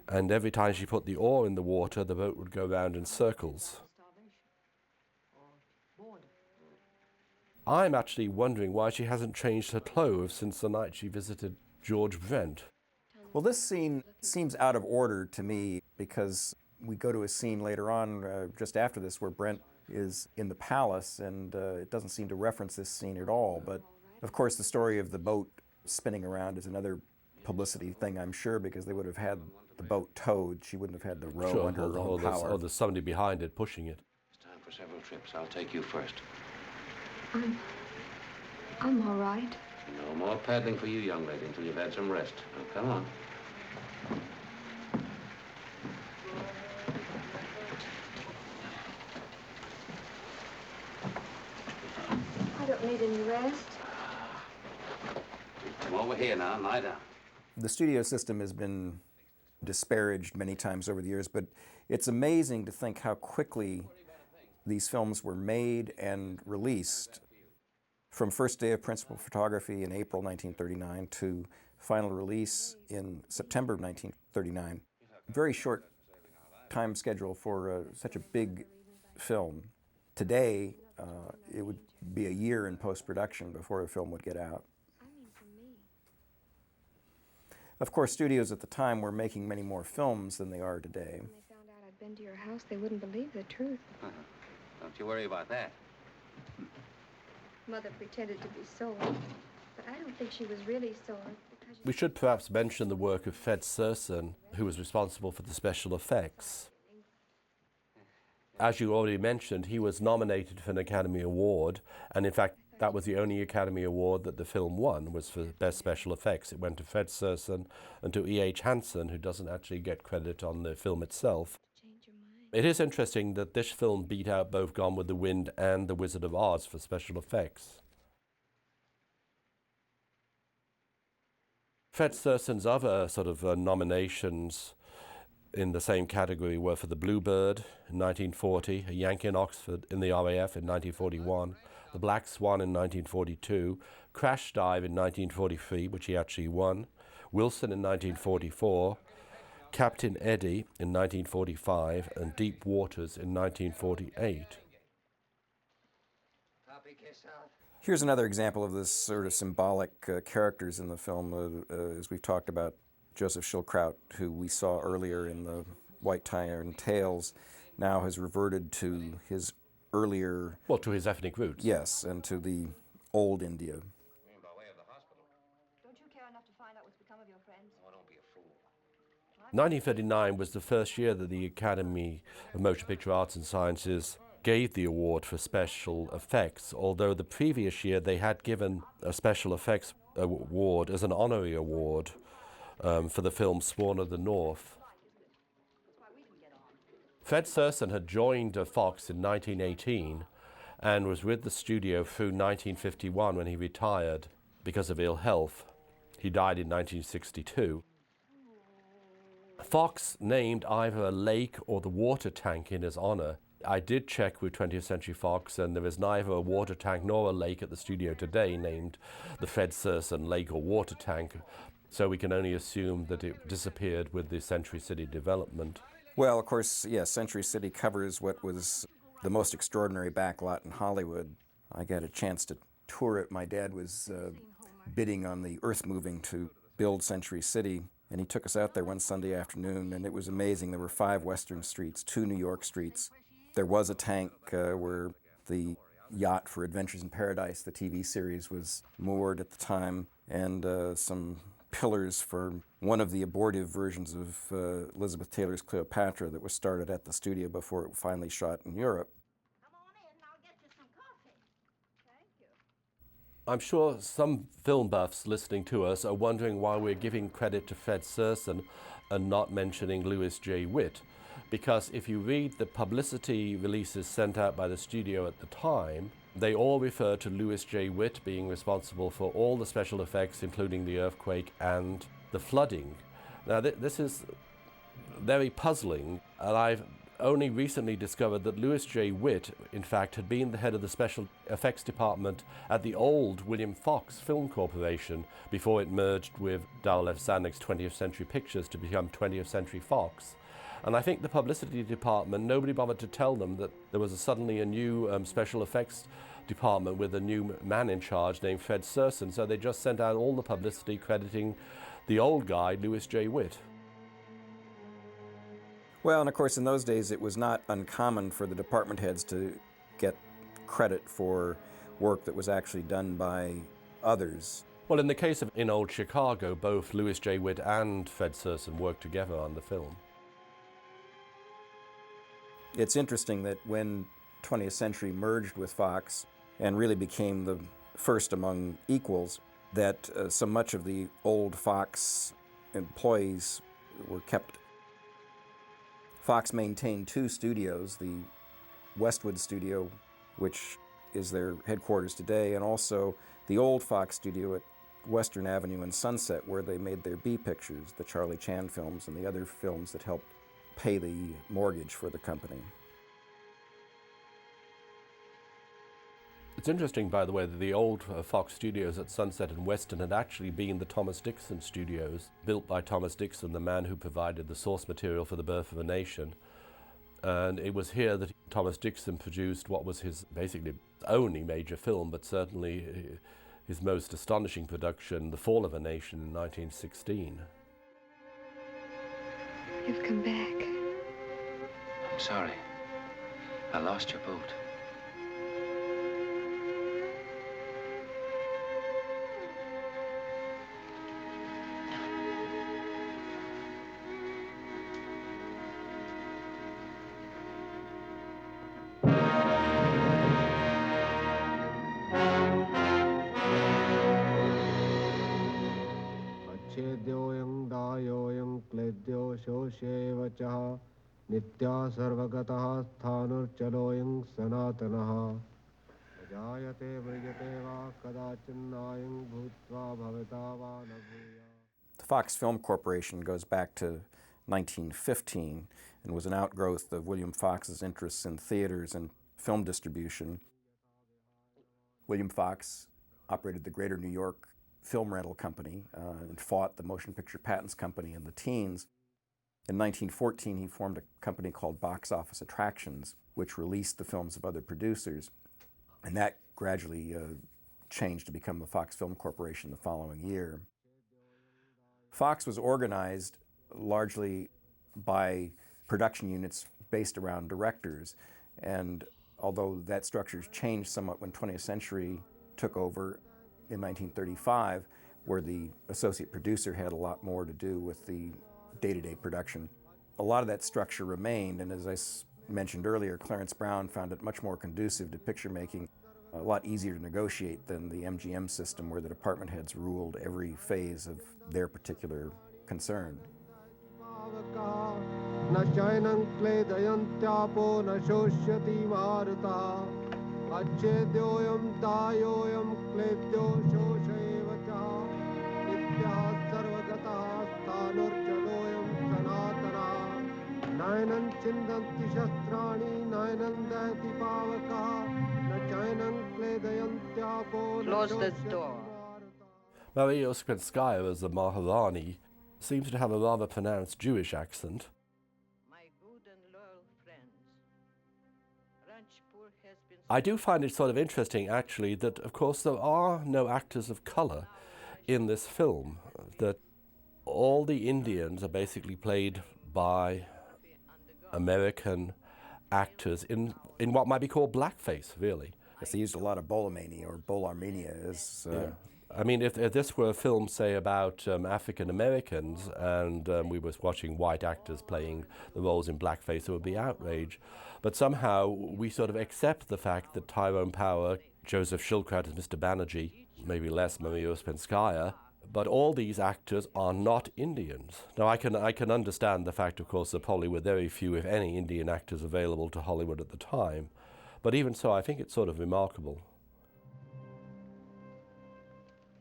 And every time she put the oar in the water, the boat would go round in circles. I'm actually wondering why she hasn't changed her clothes since the night she visited George Brent. Well, this scene seems out of order to me, because we go to a scene later on, just after this, where Brent is in the palace, and it doesn't seem to reference this scene at all. But, of course, the story of the boat spinning around is another publicity thing, I'm sure, because they would have had the boat towed. She wouldn't have had the row under her own power. Or there's somebody behind it pushing it. It's time for several trips. I'll take you first. I'm all right. No more paddling for you, young lady, until you've had some rest. Now, come on. I don't need any rest. Come over here now and lie down. The studio system has been disparaged many times over the years, but it's amazing to think how quickly these films were made and released. From first day of principal photography in April 1939 to final release in September of 1939. Very short time schedule for such a big film. Today, it would be a year in post-production before a film would get out. Of course, studios at the time were making many more films than they are today. been to your house, they wouldn't believe the truth. Don't you worry about that. Mother pretended to be sore, but I don't think she was really sore. We should perhaps mention the work of Fred Serson, who was responsible for the special effects. As you already mentioned, he was nominated for an Academy Award, and in fact, that was the only Academy Award that the film won, was for Best Special Effects. It went to Fred Serson and to E.H. Hansen, who doesn't actually get credit on the film itself. It is interesting that this film beat out both Gone with the Wind and The Wizard of Oz for special effects. Fred Serson's other sort of nominations in the same category were for The Bluebird in 1940, A Yankee in Oxford in the RAF in 1941, The Black Swan in 1942, Crash Dive in 1943, which he actually won, Wilson in 1944, Captain Eddie in 1945, and Deep Waters in 1948. Here's another example of this sort of symbolic characters in the film, as we've talked about Joseph Schildkraut, who we saw earlier in the White Tyrone Tales, now has reverted to his earlier... Well, to his ethnic roots. Yes, and to the old India. Don't you care enough to find out what's become of your friends? Oh, don't be a fool. 1939 was the first year that the Academy of Motion Picture Arts and Sciences gave the award for special effects, although the previous year they had given a special effects award as an honorary award for the film Sworn of the North. Fred Serson had joined Fox in 1918 and was with the studio through 1951 when he retired because of ill health. He died in 1962. Fox named either a lake or the water tank in his honor. I did check with 20th Century Fox, and there is neither a water tank nor a lake at the studio today named the Fred Serson Lake or Water Tank, so we can only assume that it disappeared with the Century City development. Well, of course, yes, Century City covers what was the most extraordinary backlot in Hollywood. I got a chance to tour it. My dad was bidding on the earth moving to build Century City, and he took us out there one Sunday afternoon, and it was amazing. There were 5 Western streets, 2 New York streets. There was a tank where the yacht for Adventures in Paradise, the TV series, was moored at the time, and some pillars for one of the abortive versions of Elizabeth Taylor's Cleopatra that was started at the studio before it finally shot in Europe. Come on in, I'll get you some coffee. Thank you. I'm sure some film buffs listening to us are wondering why we're giving credit to Fred Serson and not mentioning Louis J. Witt. Because if you read the publicity releases sent out by the studio at the time, they all refer to Louis J. Witt being responsible for all the special effects, including the earthquake and the flooding. Now, this is very puzzling, and I've only recently discovered that Louis J. Witt, in fact, had been the head of the special effects department at the old William Fox Film Corporation before it merged with Darrell F. Zanuk's 20th Century Pictures to become 20th Century Fox. And I think the publicity department, nobody bothered to tell them that there was suddenly a new special effects department with a new man in charge named Fred Serson, so they just sent out all the publicity crediting the old guy, Louis J. Witt. Well, and of course, in those days, it was not uncommon for the department heads to get credit for work that was actually done by others. Well, in the case of In Old Chicago, both Louis J. Witt and Fred Serson worked together on the film. It's interesting that when 20th Century merged with Fox and really became the first among equals, that so much of the old Fox employees were kept. Fox maintained 2 studios, the Westwood studio, which is their headquarters today, and also the old Fox studio at Western Avenue and Sunset, where they made their B pictures, the Charlie Chan films and the other films that helped pay the mortgage for the company. It's interesting, by the way, that the old Fox studios at Sunset and Western had actually been the Thomas Dixon studios, built by Thomas Dixon, the man who provided the source material for The Birth of a Nation. And it was here that Thomas Dixon produced what was his basically only major film, but certainly his most astonishing production, The Fall of a Nation, in 1916. You've come back. I'm sorry. I lost your boot. Achedyoyang dayoyang kledyo shoshevachaha nitya sarvagataha sthanur chaloyang sanatanaha ajayate mriyate va kadachinnayang bhutva bhavata va nabhuya. The Fox Film Corporation goes back to 1915 and was an outgrowth of William Fox's interests in theaters and film distribution. William Fox operated the Greater New York Film Rental Company and fought the Motion Picture Patents Company in the teens. In 1914, he formed a company called Box Office Attractions, which released the films of other producers, and that gradually changed to become the Fox Film Corporation the following year. Fox was organized largely by production units based around directors, and although that structure changed somewhat when 20th Century took over in 1935, where the associate producer had a lot more to do with the day-to-day production. A lot of that structure remained, and as I mentioned earlier, Clarence Brown found it much more conducive to picture making, a lot easier to negotiate than the MGM system where the department heads ruled every phase of their particular concern. Close the door. Maria Uspensky as the Maharani seems to have a rather pronounced Jewish accent. I do find it sort of interesting, actually, that, of course, there are no actors of color in this film, that all the Indians are basically played by American actors in what might be called blackface, really. Yes, they used a lot of Bolamania or Bolarmenia as... Yeah. I mean, if this were a film, say, about African Americans and we were watching white actors playing the roles in blackface, it would be outrage. But somehow we sort of accept the fact that Tyrone Power, Joseph Schildkraut as Mr. Banerjee, maybe less Maria Uspensky, but all these actors are not Indians. Now, I can understand the fact, of course, that probably were very few, if any, Indian actors available to Hollywood at the time. But even so, I think it's sort of remarkable.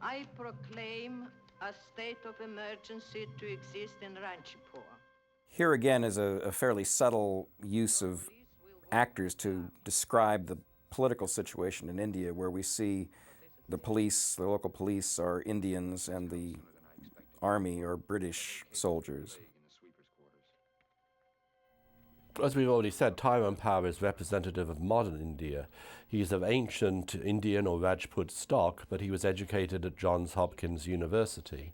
I proclaim a state of emergency to exist in Ranchipur. Here again is a fairly subtle use of actors to describe the political situation in India, where we see the police, the local police are Indians and the army are British soldiers. As we've already said, Tyrone Power is representative of modern India. He's of ancient Indian or Rajput stock, but he was educated at Johns Hopkins University.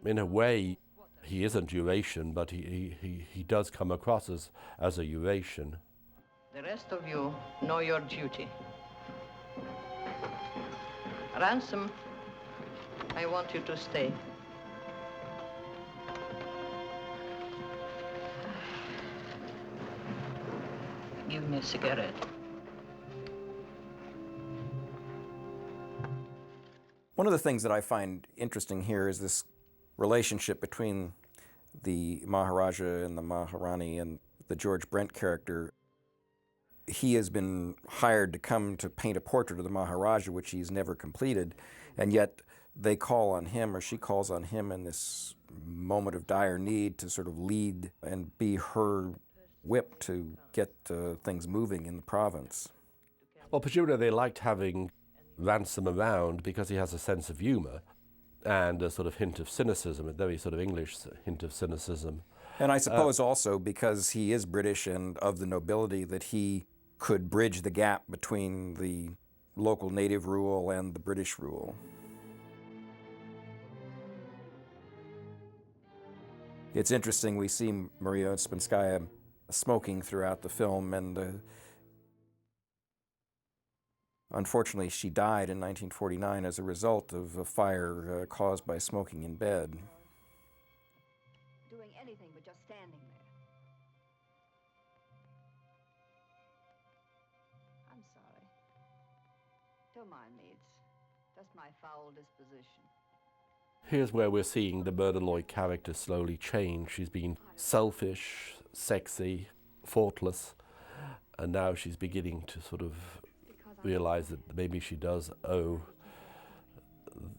In a way, he isn't Eurasian, but he does come across as a Eurasian. The rest of you know your duty. Ransom, I want you to stay. Give me a cigarette. One of the things that I find interesting here is this relationship between the Maharaja and the Maharani and the George Brent character. He has been hired to come to paint a portrait of the Maharaja, which he's never completed, and yet they call on him, or she calls on him in this moment of dire need to sort of lead and be her whip to get things moving in the province. Well, presumably they liked having Ransom around because he has a sense of humor and a sort of hint of cynicism, a very sort of English hint of cynicism. And I suppose also because he is British and of the nobility, that he could bridge the gap between the local native rule and the British rule. It's interesting, we see Maria Uspensky smoking throughout the film, and unfortunately she died in 1949 as a result of a fire caused by smoking in bed. Doing anything but just standing there. I'm sorry. Don't mind me. It's just my foul disposition. Here's where we're seeing the Myrna Loy character slowly change. She's been selfish, sexy, thoughtless, and now she's beginning to sort of realize that maybe she does owe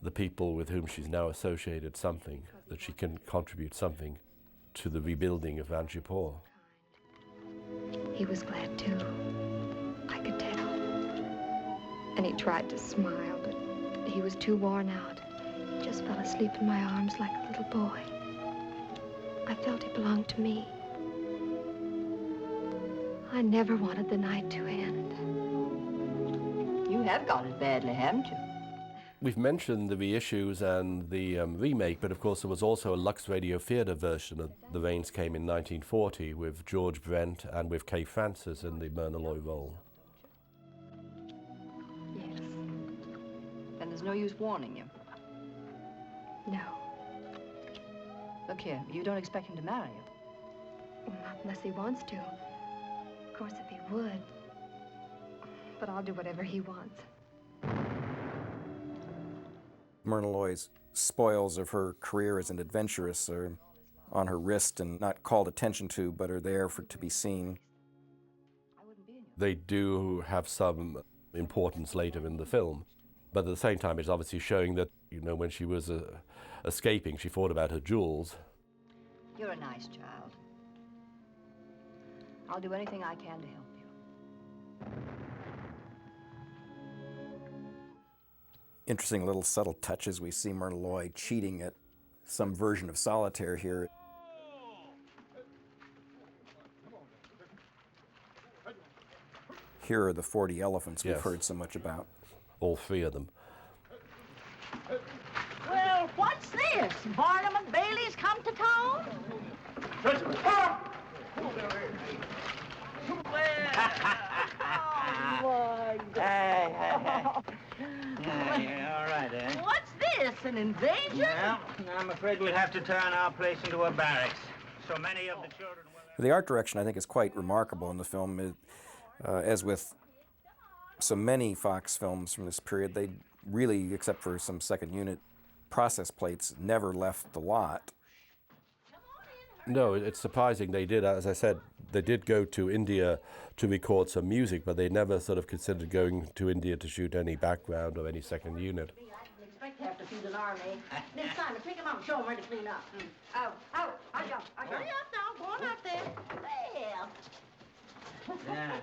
the people with whom she's now associated something, that she can contribute something to the rebuilding of Vanjipur. He was glad too. I could tell. And he tried to smile, but he was too worn out. He just fell asleep in my arms like a little boy. I felt he belonged to me. I never wanted the night to end. You have got it badly, haven't you? We've mentioned the reissues and the remake, but of course there was also a Lux Radio Theatre version of The Rains Came in 1940 with George Brent and with Kay Francis in the Myrna Loy role. Yes. And there's no use warning you. No. Look here, you don't expect him to marry you. Well, not unless he wants to. Of course, if he would. But I'll do whatever he wants. Myrna Loy's spoils of her career as an adventuress are on her wrist and not called attention to, but are there to be seen. They do have some importance later in the film, but at the same time it's obviously showing that, you know, when she was escaping, she thought about her jewels. You're a nice child. I'll do anything I can to help you. Interesting little subtle touches. We see Myrna Loy cheating at some version of solitaire here. Here are the 40 elephants we've heard so much about. All three of them. Well, what's this? Barnum and Bailey's come to town? Yeah, all right, eh? What's this, an invasion? Well, I'm afraid we'll have to turn our place into a barracks. So many of the children will... The art direction, I think, is quite remarkable in the film. As with so many Fox films from this period, they really, except for some second unit process plates, never left the lot. No, it's surprising. They did, as I said, they did go to India to record some music, but they never sort of considered going to India to shoot any background or any second unit. I expect to have to feed an army. Next time, pick him up and show him where to clean up. Hurry up now, go on out there. There. Yeah.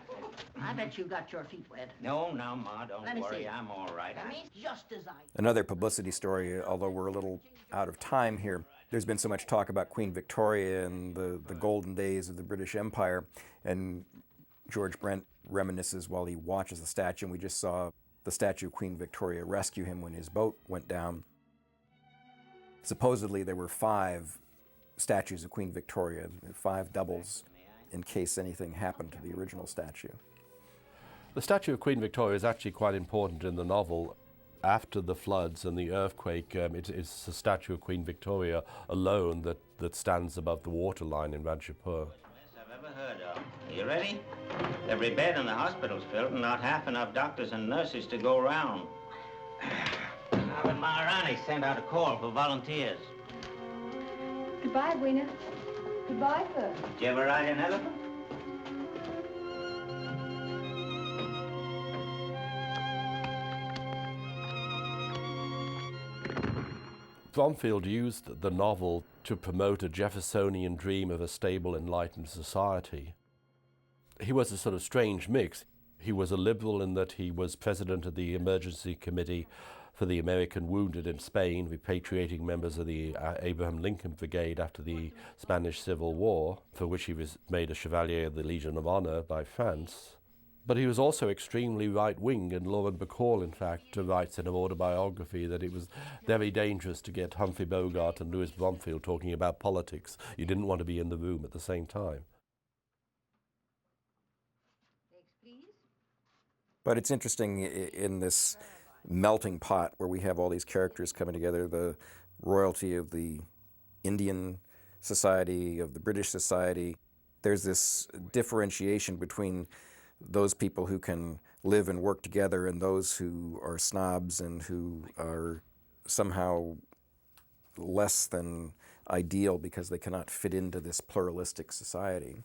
I bet you got your feet wet. No, Ma, don't Let me worry. see. I'm all right. I mean, just as I... Another publicity story, although we're a little out of time here. There's been so much talk about Queen Victoria and the golden days of the British Empire, and George Brent reminisces while he watches the statue, and we just saw the statue of Queen Victoria rescue him when his boat went down. Supposedly there were 5 statues of Queen Victoria, 5 doubles, in case anything happened to the original statue. The statue of Queen Victoria is actually quite important in the novel. After the floods and the earthquake, it's the statue of Queen Victoria alone that stands above the waterline in Vanjipur. Best I've ever heard of. Are you ready? Every bed in the hospital's filled and not half enough doctors and nurses to go around. Now that Maharani sent out a call for volunteers. Goodbye, Weena. Goodbye, sir. Did you ever ride an elephant? Bromfield used the novel to promote a Jeffersonian dream of a stable, enlightened society. He was a sort of strange mix. He was a liberal in that he was president of the emergency committee for the American wounded in Spain, repatriating members of the Abraham Lincoln Brigade after the Spanish Civil War, for which he was made a Chevalier of the Legion of Honor by France. But he was also extremely right-wing, and Lauren Bacall, in fact, writes in her autobiography that it was very dangerous to get Humphrey Bogart and Louis Bromfield talking about politics. You didn't want to be in the room at the same time. But it's interesting in this melting pot where we have all these characters coming together, the royalty of the Indian society, of the British society. There's this differentiation between those people who can live and work together and those who are snobs and who are somehow less than ideal because they cannot fit into this pluralistic society.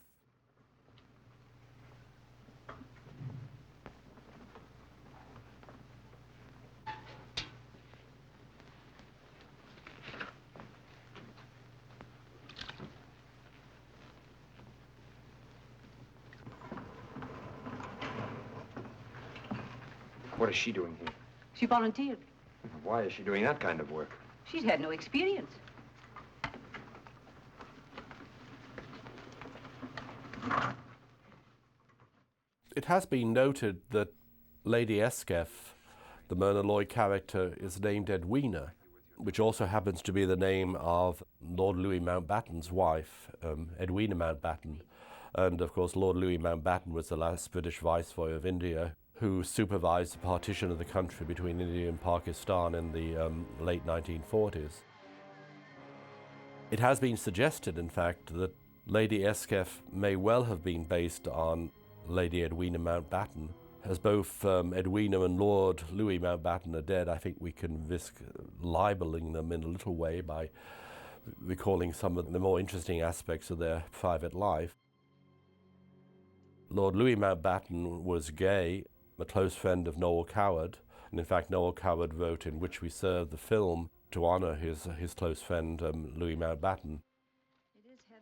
What is she doing here? She volunteered. Why is she doing that kind of work? She's had no experience. It has been noted that Lady Eskeff, the Myrna Loy character, is named Edwina, which also happens to be the name of Lord Louis Mountbatten's wife, Edwina Mountbatten. And of course, Lord Louis Mountbatten was the last British Viceroy of India who supervised the partition of the country between India and Pakistan in the late 1940s. It has been suggested, in fact, that Lady Eskeff may well have been based on Lady Edwina Mountbatten. As both Edwina and Lord Louis Mountbatten are dead, I think we can risk libeling them in a little way by recalling some of the more interesting aspects of their private life. Lord Louis Mountbatten was gay, a close friend of Noel Coward, and in fact Noel Coward wrote In Which We Serve the film to honor his close friend Louis Mountbatten.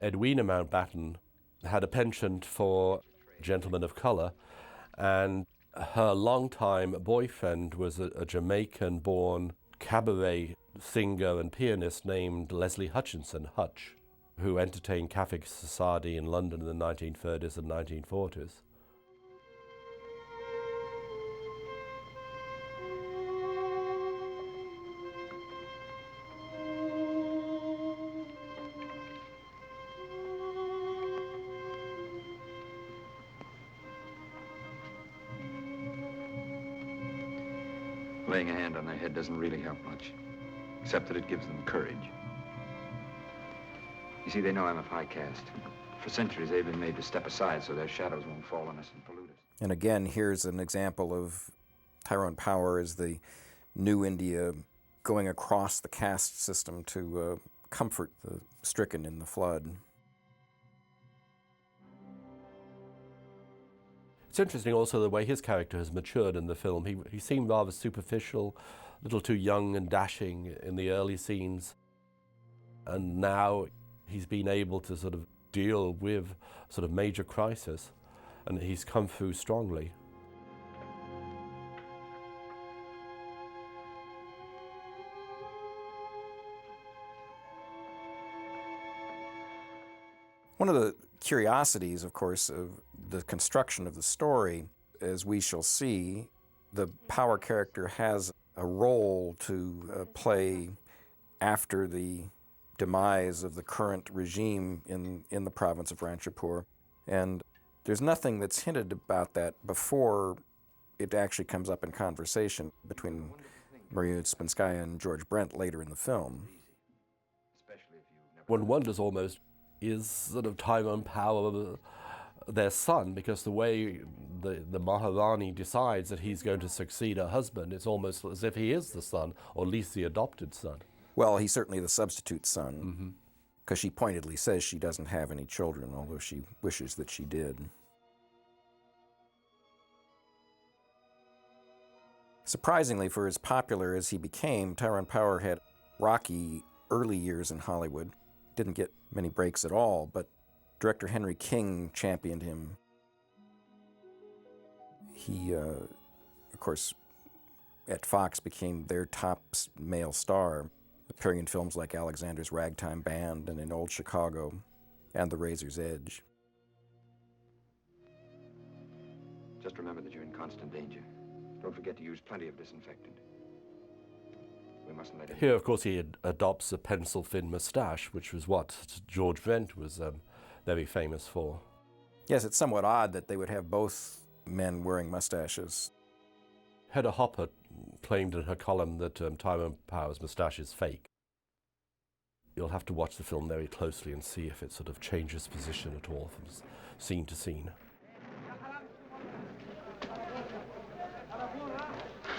Edwina Mountbatten had a penchant for gentlemen of color, and her longtime boyfriend was a Jamaican-born cabaret singer and pianist named Leslie Hutchinson, Hutch, who entertained Catholic society in London in the 1930s and 1940s. Laying a hand on their head doesn't really help much, except that it gives them courage. You see, they know I'm of high caste. For centuries, they've been made to step aside so their shadows won't fall on us and pollute us. And again, here's an example of Tyrone Power as the new India going across the caste system to comfort the stricken in the flood. It's interesting also the way his character has matured in the film. He seemed rather superficial, a little too young and dashing in the early scenes. And now he's been able to sort of deal with sort of major crisis, and he's come through strongly. One of the curiosities, of course, of the construction of the story, as we shall see, the Power character has a role to play after the demise of the current regime in the province of Ranchapur. And there's nothing that's hinted about that before it actually comes up in conversation between Maria Spinskaya and George Brent later in the film. One wonders almost, is sort of Tyrone Power their son? Because the way the Maharani decides that he's going to succeed her husband, it's almost as if he is the son, or at least the adopted son. Well, he's certainly the substitute son, because she pointedly says she doesn't have any children, although she wishes that she did. Surprisingly, for as popular as he became, Tyrone Power had rocky early years in Hollywood. Didn't get many breaks at all, but director Henry King championed him. He, of course, at Fox became their top male star, appearing in films like Alexander's Ragtime Band and In Old Chicago and The Razor's Edge. Just remember that you're in constant danger. Don't forget to use plenty of disinfectant. We mustn't let it... Here, of course, he adopts a pencil-thin moustache, which was what George Brent was very famous for. Yes, it's somewhat odd that they would have both men wearing mustaches. Hedda Hopper claimed in her column that Tyrone Power's moustache is fake. You'll have to watch the film very closely and see if it sort of changes position at all from scene to scene.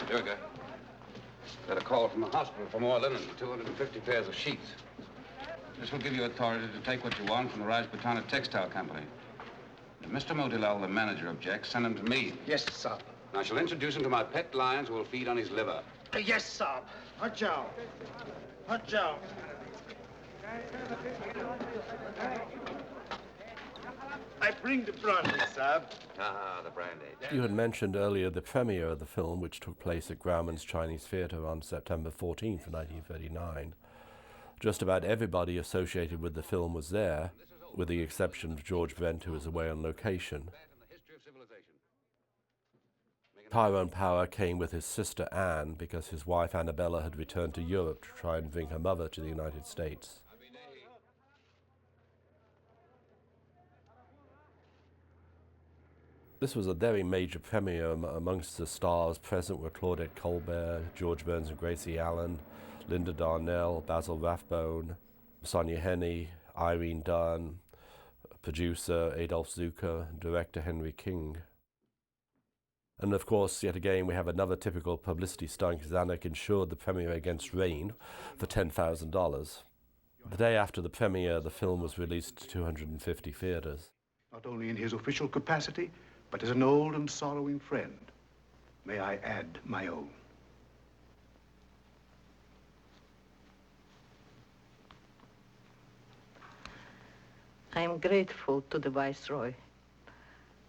Durga, got a call from the hospital for more linen, 250 pairs of sheets. This will give you authority to take what you want from the Rajputana Textile Company. If Mr. Motilal, the manager, objects, send him to me. Yes, sir. And I shall introduce him to my pet lions who will feed on his liver. Yes, sir. Watch out. Watch out. I bring the brandy, sir. Ah, the brandy. You had mentioned earlier the premiere of the film, which took place at Grauman's Chinese Theatre on September 14th, 1939. Just about everybody associated with the film was there, with the exception of George Brent, who was away on location. Tyrone Power came with his sister Anne because his wife Annabella had returned to Europe to try and bring her mother to the United States. This was a very major premiere. Amongst the stars present were Claudette Colbert, George Burns and Gracie Allen, Linda Darnell, Basil Rathbone, Sonia Henney, Irene Dunn, producer Adolf Zucker, and director Henry King. And of course, yet again, we have another typical publicity stunt because Zanuck insured the premiere against rain for $10,000. The day after the premiere, the film was released to 250 theaters. Not only in his official capacity, but as an old and sorrowing friend. May I add my own? I am grateful to the Viceroy,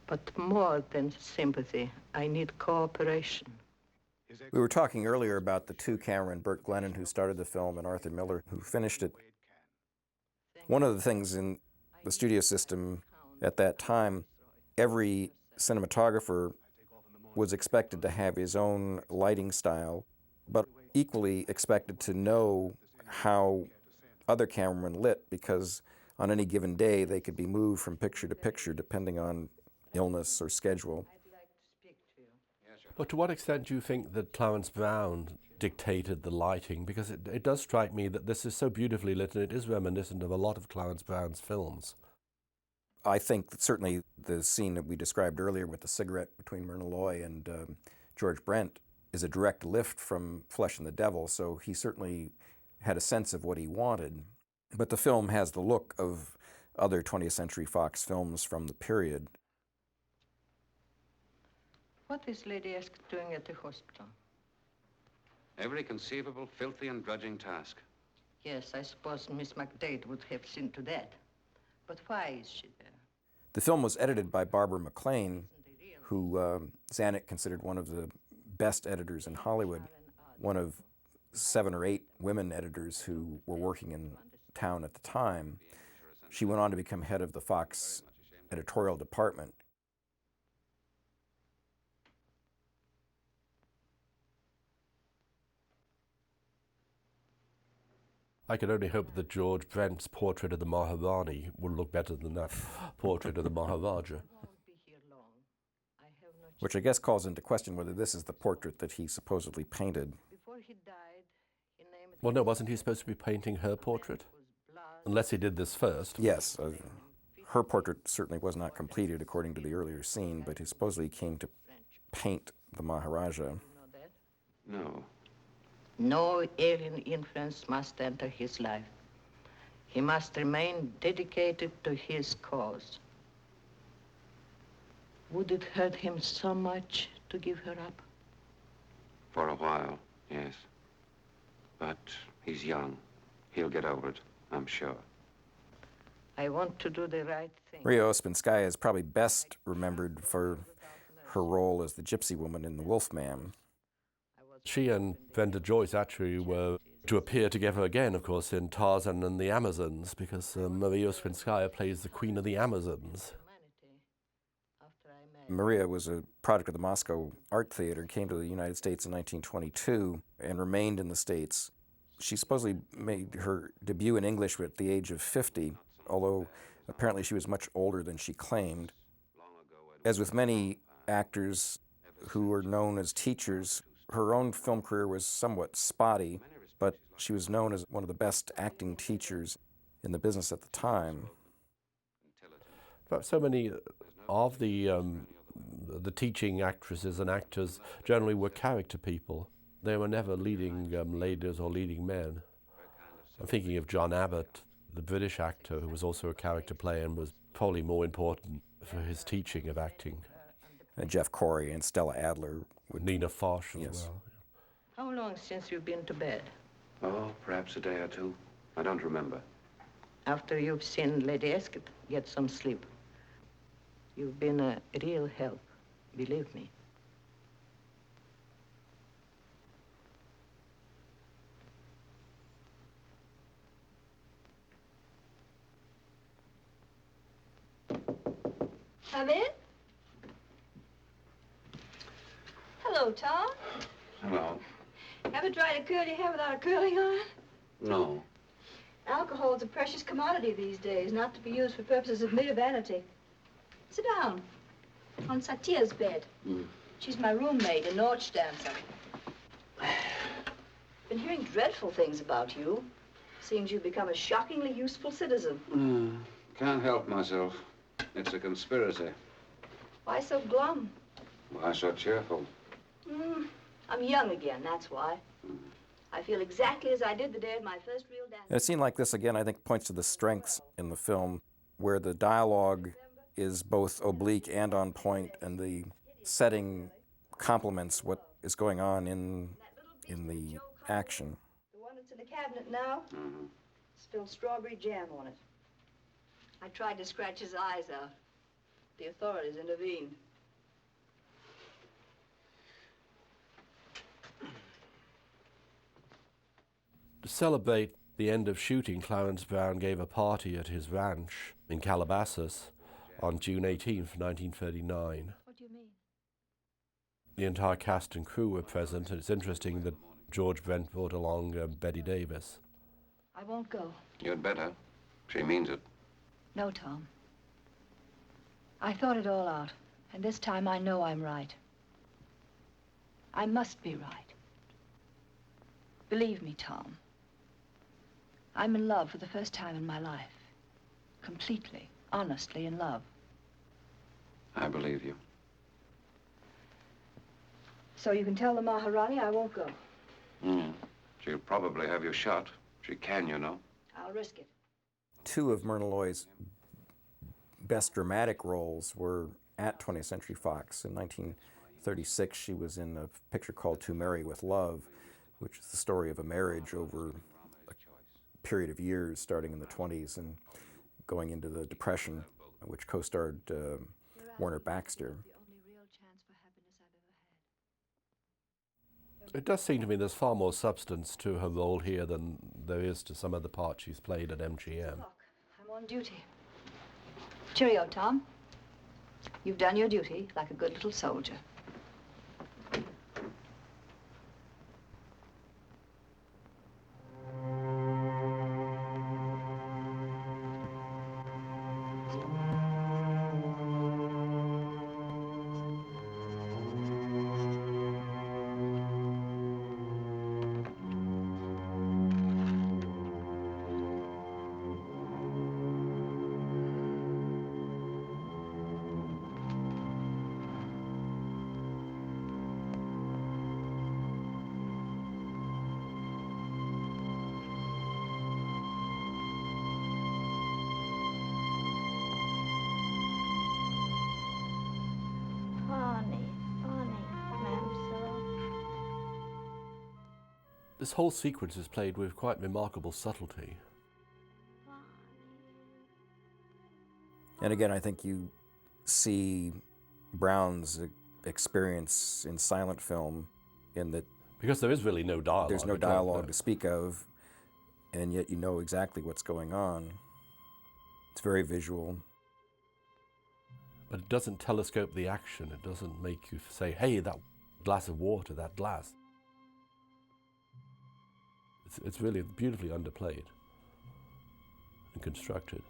but more than sympathy, I need cooperation. We were talking earlier about the two cameramen, Burt Glennon, who started the film, and Arthur Miller, who finished it. One of the things in the studio system at that time, every cinematographer was expected to have his own lighting style, but equally expected to know how other cameramen lit, because on any given day they could be moved from picture to picture depending on illness or schedule. But to what extent do you think that Clarence Brown dictated the lighting? Because it does strike me that this is so beautifully lit and it is reminiscent of a lot of Clarence Brown's films. I think that certainly the scene that we described earlier with the cigarette between Myrna Loy and George Brent is a direct lift from Flesh and the Devil, so he certainly had a sense of what he wanted. But the film has the look of other 20th Century Fox films from the period. What is Lady Esk doing at the hospital? Every conceivable, filthy and drudging task. Yes, I suppose Miss McDade would have seen to that. But why is she there? The film was edited by Barbara McLean, who Zanuck considered one of the best editors in Hollywood, one of 7 or 8 women editors who were working in town at the time. She went on to become head of the Fox editorial department. I can only hope that George Brent's portrait of the Maharani will look better than that portrait of the Maharaja. Which I guess calls into question whether this is the portrait that he supposedly painted. Well, no, wasn't he supposed to be painting her portrait? Unless he did this first. Yes. Her portrait certainly was not completed according to the earlier scene, but he supposedly came to paint the Maharaja. No. No alien influence must enter his life. He must remain dedicated to his cause. Would it hurt him so much to give her up? For a while, yes. But he's young. He'll get over it, I'm sure. I want to do the right thing. Maria Ospinskaya is probably best remembered for her role as the gypsy woman in The Wolfman. She and Brenda Joyce actually were to appear together again, of course, in Tarzan and the Amazons, because Maria Ospinskaya plays the Queen of the Amazons. Maria was a product of the Moscow Art Theater, came to the United States in 1922 and remained in the States. She supposedly made her debut in English at the age of 50, although apparently she was much older than she claimed. As with many actors who were known as teachers. Her own film career was somewhat spotty, but she was known as one of the best acting teachers in the business at the time. But so many of the teaching actresses and actors generally were character people. They were never leading ladies or leading men. I'm thinking of John Abbott, the British actor, who was also a character player and was probably more important for his teaching of acting. And Jeff Corey and Stella Adler. Nina Foch as yes. well. How long since you've been to bed? Oh, perhaps a day or two. I don't remember. After you've seen Lady Escott, get some sleep. You've been a real help, believe me. Come in. Hello, Tom. Hello. Ever tried to curl your hair without a curling iron? No. Alcohol's a precious commodity these days, not to be used for purposes of mere vanity. Sit down. On Satya's bed. She's my roommate, a Norch dancer. Been hearing dreadful things about you. Seems you've become a shockingly useful citizen. Can't help myself. It's a conspiracy. Why so glum? Why so cheerful? I'm young again, that's why. I feel exactly as I did the day of my first real dance. And a scene like this, again, I think points to the strengths in the film, where the dialogue is both oblique and on point, and the setting complements what is going on in the action. The one that's in the cabinet now spilled strawberry jam on it. I tried to scratch his eyes out. The authorities intervened. To celebrate the end of shooting, Clarence Brown gave a party at his ranch in Calabasas on June 18th, 1939. What do you mean? The entire cast and crew were present, and it's interesting that George Brent brought along Betty Davis. I won't go. You'd better. She means it. No, Tom. I thought it all out, and this time I know I'm right. I must be right. Believe me, Tom. I'm in love for the first time in my life. Completely, honestly in love. I believe you. So you can tell the Maharani I won't go. She'll probably have you shot. She can, you know. I'll risk it. Two of Myrna Loy's best dramatic roles were at 20th Century Fox. In 1936, she was in a picture called To Marry with Love, which is the story of a marriage over a period of years, starting in the 20s and going into the Depression, which co-starred Warner Baxter. It does seem to me there's far more substance to her role here than there is to some other parts she's played at MGM. I'm on duty. Cheerio, Tom. You've done your duty like a good little soldier. This whole sequence is played with quite remarkable subtlety. And again, I think you see Brown's experience in silent film in that... Because there is really no dialogue. There's no dialogue to speak of, and yet you know exactly what's going on. It's very visual. But it doesn't telescope the action. It doesn't make you say, hey, that glass of water, that glass. It's really beautifully underplayed and constructed.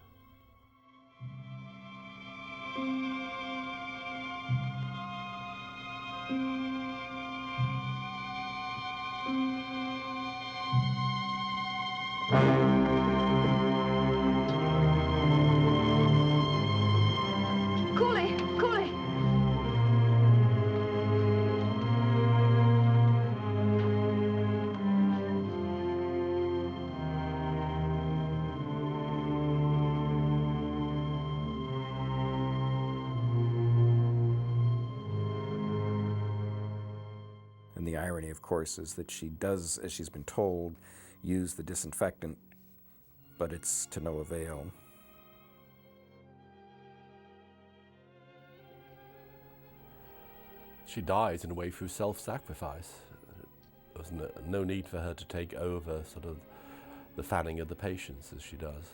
the irony, of course, is that she does, as she's been told, use the disinfectant, but it's to no avail. She dies in a way through self-sacrifice. There was no need for her to take over sort of the fanning of the patients as she does.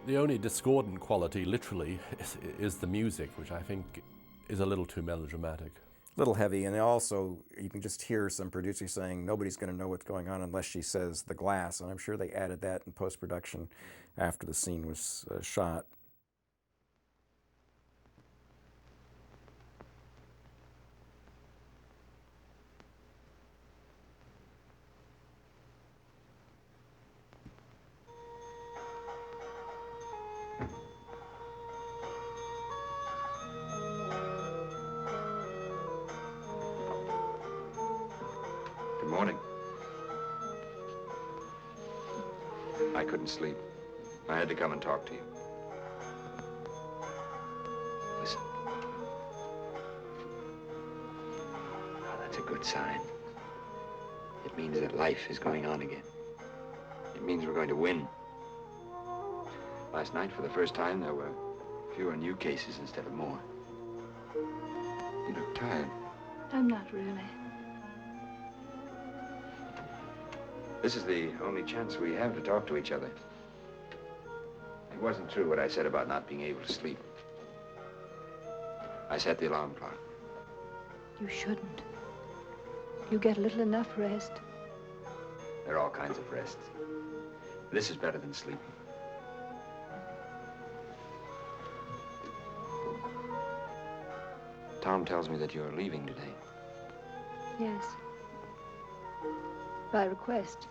The only discordant quality, literally, is the music, which I think is a little too melodramatic. A little heavy, and also you can just hear some producers saying nobody's going to know what's going on unless she says the glass, and I'm sure they added that in post-production after the scene was shot. Good morning. I couldn't sleep. I had to come and talk to you. Listen. Oh, that's a good sign. It means that life is going on again. It means we're going to win. Last night, for the first time, there were fewer new cases instead of more. You look tired. I'm not really. This is the only chance we have to talk to each other. It wasn't true what I said about not being able to sleep. I set the alarm clock. You shouldn't. You get little enough rest. There are all kinds of rests. This is better than sleeping. Tom tells me that you're leaving today. Yes. By request.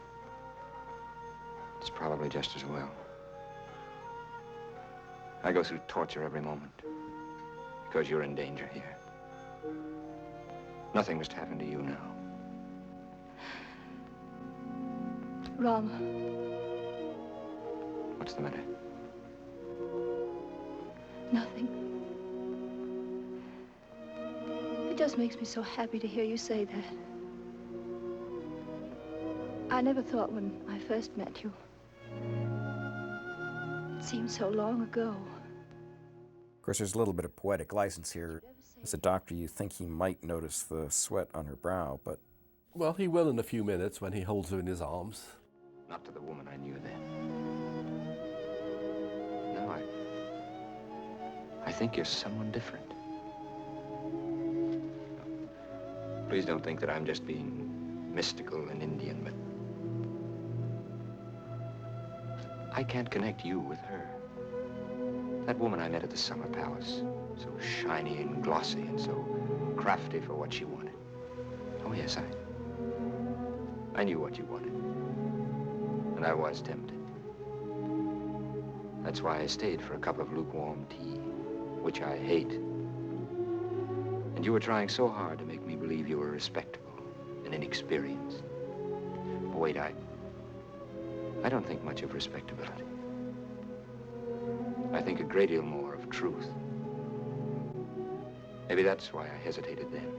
It's probably just as well. I go through torture every moment because you're in danger here. Nothing must happen to you now. Rama. What's the matter? Nothing. It just makes me so happy to hear you say that. I never thought when I first met you. It seemed so long ago. Of course, there's a little bit of poetic license here. As a doctor, you think he might notice the sweat on her brow, but... Well, he will in a few minutes when he holds her in his arms. Not to the woman I knew then. No, I think you're someone different. Please don't think that I'm just being mystical and Indian, but I can't connect you with her. That woman I met at the Summer Palace, so shiny and glossy and so crafty for what she wanted. Oh, yes, I knew what you wanted. And I was tempted. That's why I stayed for a cup of lukewarm tea, which I hate. And you were trying so hard to make me believe you were respectable and inexperienced. But wait, I don't think much of respectability. I think a great deal more of truth. Maybe that's why I hesitated then.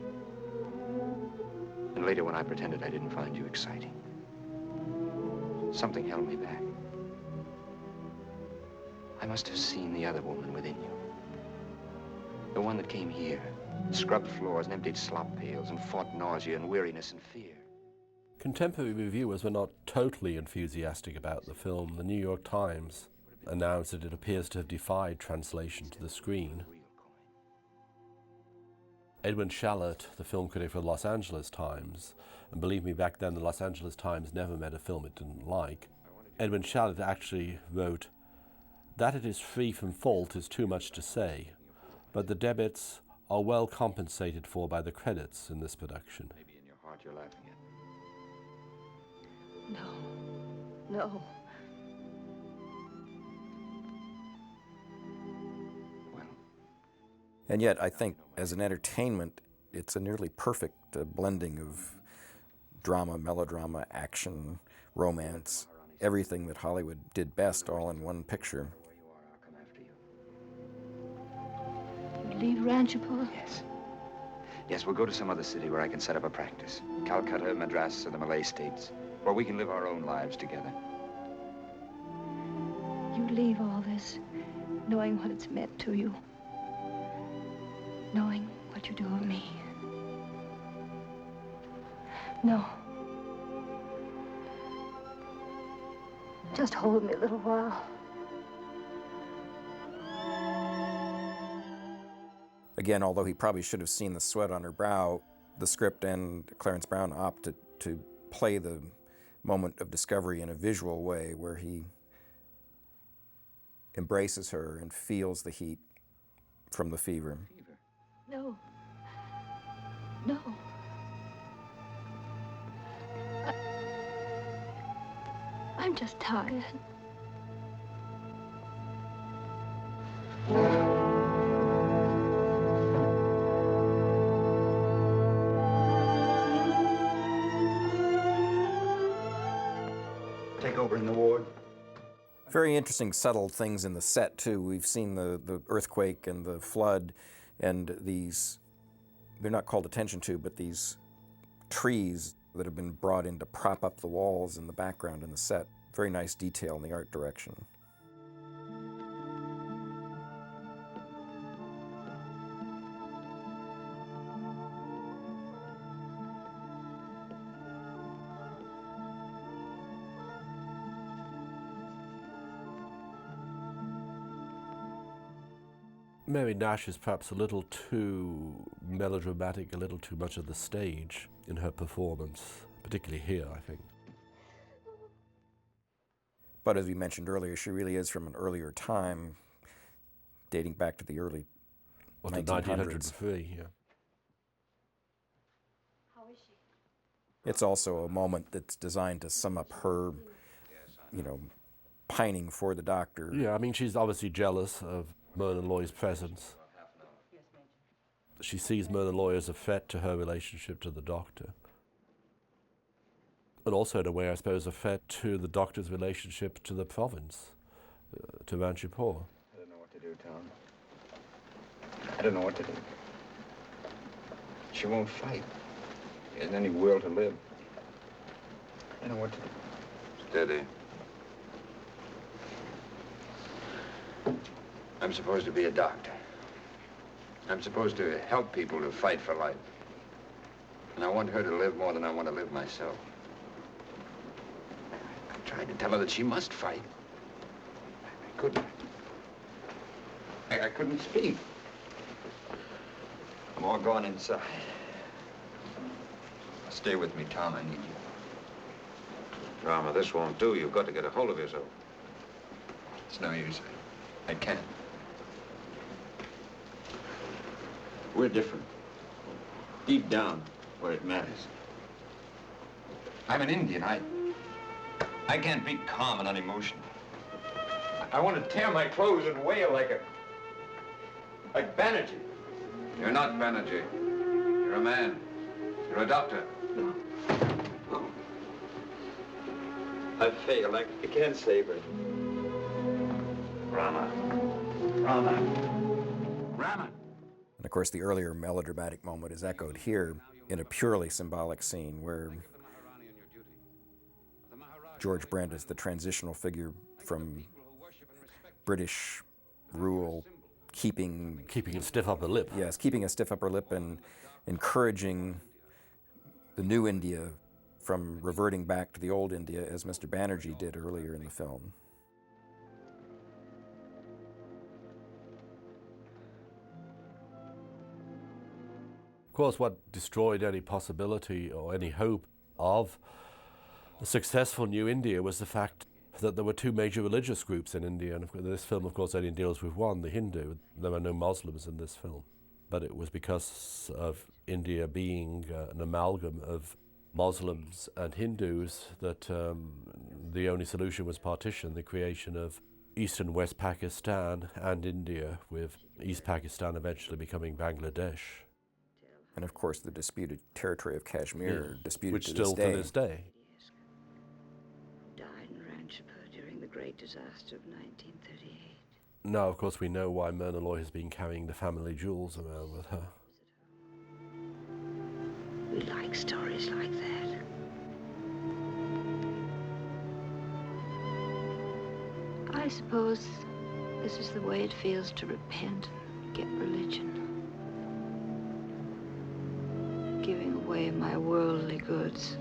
And later when I pretended I didn't find you exciting. Something held me back. I must have seen the other woman within you. The one that came here. scrubbed floors and emptied slop pails and fought nausea and weariness and fear. Contemporary reviewers were not totally enthusiastic about the film. The New York Times announced that it appears to have defied translation to the screen. Edwin Shallot, the film critic for the Los Angeles Times, and believe me, back then the Los Angeles Times never met a film it didn't like, Edwin Shallot actually wrote, "That it is free from fault is too much to say, but the debits are well compensated for by the credits in this production." Maybe in your heart you're laughing at me. No. No. And yet, I think, as an entertainment, it's a nearly perfect blending of drama, melodrama, action, romance, everything that Hollywood did best all in one picture. You leave Rancho Paul? Yes. Yes, we'll go to some other city where I can set up a practice. Calcutta, Madras, or the Malay states, where we can live our own lives together. You leave all this, knowing what it's meant to you. Knowing what you do of me. No. Just hold me a little while. Again, although he probably should have seen the sweat on her brow, the script and Clarence Brown opted to play the moment of discovery in a visual way where he embraces her and feels the heat from the fever. No. No. I'm just tired. Take over in the ward. Very interesting, subtle things in the set, too. We've seen the earthquake and the flood and these, they're not called attention to, but these trees that have been brought in to prop up the walls in the background in the set. Very nice detail in the art direction. Mary Nash is perhaps a little too melodramatic, a little too much of the stage in her performance, particularly here, I think. But as we mentioned earlier, she really is from an earlier time, dating back to the early 1900s. 1903, yeah. How is she? It's also a moment that's designed to sum up her, you know, pining for the doctor. Yeah, I mean, she's obviously jealous of Myrna Loy's presence. She sees Myrna Loy as a threat to her relationship to the doctor. And also, in a way, I suppose, a threat to the doctor's relationship to the province, to Rancho Paul. I don't know what to do, Tom. I don't know what to do. She won't fight. She hasn't any will to live. I don't know what to do. Steady. I'm supposed to be a doctor. I'm supposed to help people to fight for life. And I want her to live more than I want to live myself. I tried to tell her that she must fight. I couldn't. I couldn't speak. I'm all gone inside. Stay with me, Tom. I need you. Rama, this won't do. You've got to get a hold of yourself. It's no use. I can't. We're different. Deep down, where it matters. I'm an Indian. I can't be calm and unemotional. I want to tear my clothes and wail like Banerjee. You're not Banerjee. You're a man. You're a doctor. No. I failed. I can't save her. Rama. And of course, the earlier melodramatic moment is echoed here in a purely symbolic scene where George Brent is the transitional figure from British rule keeping a stiff upper lip. Yes, keeping a stiff upper lip and encouraging the new India from reverting back to the old India, as Mr. Banerjee did earlier in the film. Of course, what destroyed any possibility or any hope of a successful new India was the fact that there were two major religious groups in India, and this film, of course, only deals with one, the Hindu. There were no Muslims in this film, but it was because of India being an amalgam of Muslims and Hindus that the only solution was partition, the creation of East and West Pakistan and India, with East Pakistan eventually becoming Bangladesh. And of course the disputed territory of Kashmir, disputed which to still this day. to this day. Died in Ranchpur during the great disaster of 1938. Now, of course, we know why Myrna Loy has been carrying the family jewels around with her. We like stories like that. I suppose this is the way it feels to repent and get religion. Giving away my worldly goods.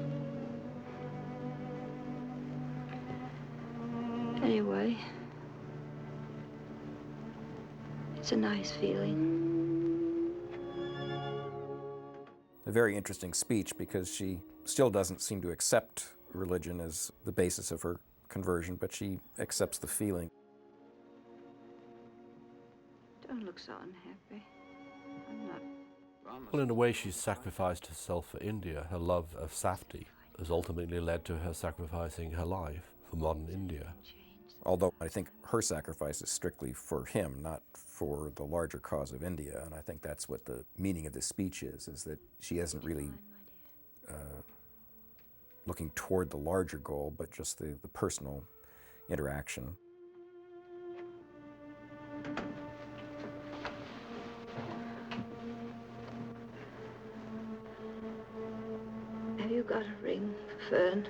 Anyway, it's a nice feeling. A very interesting speech, because she still doesn't seem to accept religion as the basis of her conversion, but she accepts the feeling. Don't look so unhappy. I'm not. Well, in a way, she's sacrificed herself for India. Her love of Safti has ultimately led to her sacrificing her life for modern India. Although I think her sacrifice is strictly for him, not for the larger cause of India. And I think that's what the meaning of this speech is that she isn't really looking toward the larger goal, but just the personal interaction. Have you got a ring, Fern?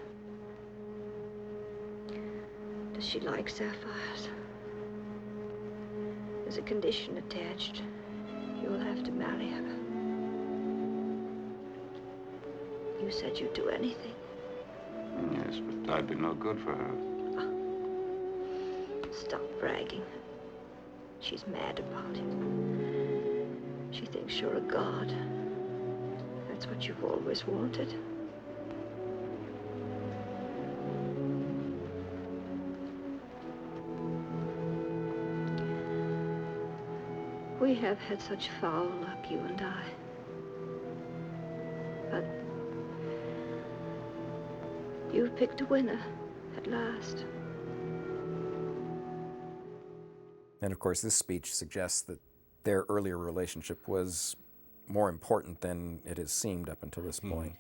Does she like sapphires? There's a condition attached. You'll have to marry her. You said you'd do anything. Yes, but I'd be no good for her. Stop bragging. She's mad about it. She thinks you're a god. That's what you've always wanted. We have had such foul luck, you and I. But you've picked a winner at last. And of course, this speech suggests that their earlier relationship was more important than it has seemed up until this point.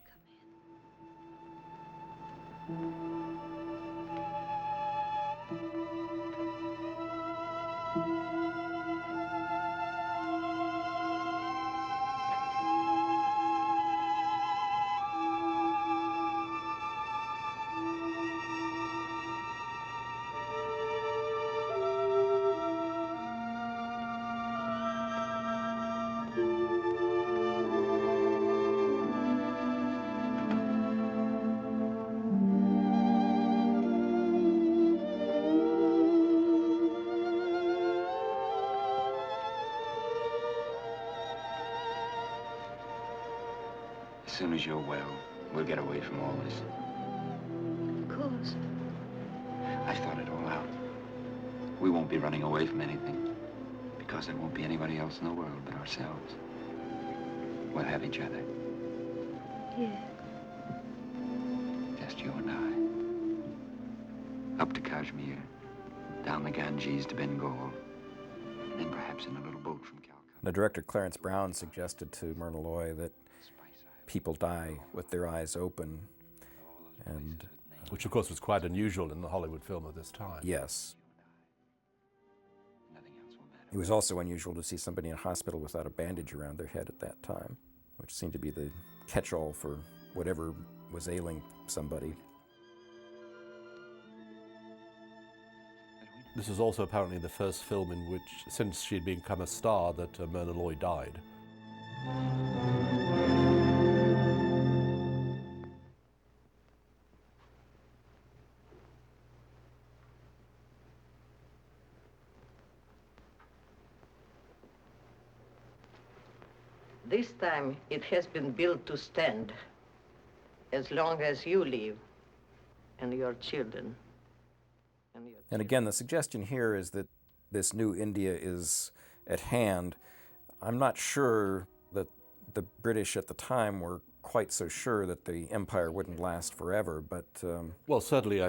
As soon as you're well, we'll get away from all this. Of course. I've thought it all out. We won't be running away from anything, because there won't be anybody else in the world but ourselves. We'll have each other. Yeah. Just you and I. Up to Kashmir, down the Ganges to Bengal, and then perhaps in a little boat from Calcutta. The director Clarence Brown suggested to Myrna Loy that people die with their eyes open, and which of course was quite unusual in the Hollywood film of this time. Yes. It was also unusual to see somebody in a hospital without a bandage around their head at that time, which seemed to be the catch-all for whatever was ailing somebody. This is also apparently the first film in which, since she'd become a star, that Myrna Loy died. This time it has been built to stand as long as you live and your children. And again, the suggestion here is that this new India is at hand. I'm not sure that the British at the time were quite so sure that the empire wouldn't last forever, but... Well, certainly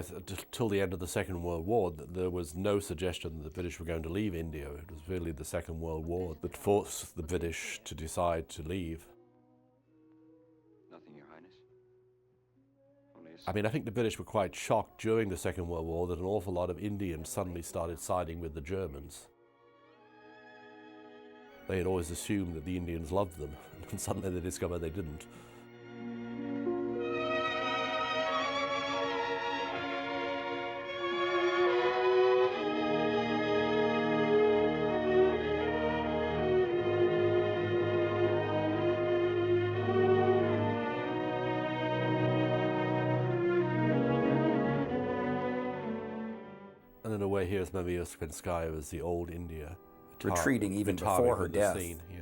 till the end of the Second World War, there was no suggestion that the British were going to leave India. It was really the Second World War that forced the British to decide to leave. Nothing, Your Highness. I mean, I think the British were quite shocked during the Second World War that an awful lot of Indians suddenly started siding with the Germans. They had always assumed that the Indians loved them, and suddenly they discovered they didn't. And in a way, here's Maria Spinskaya as the old India. Retreating even before her death. Scene, yeah.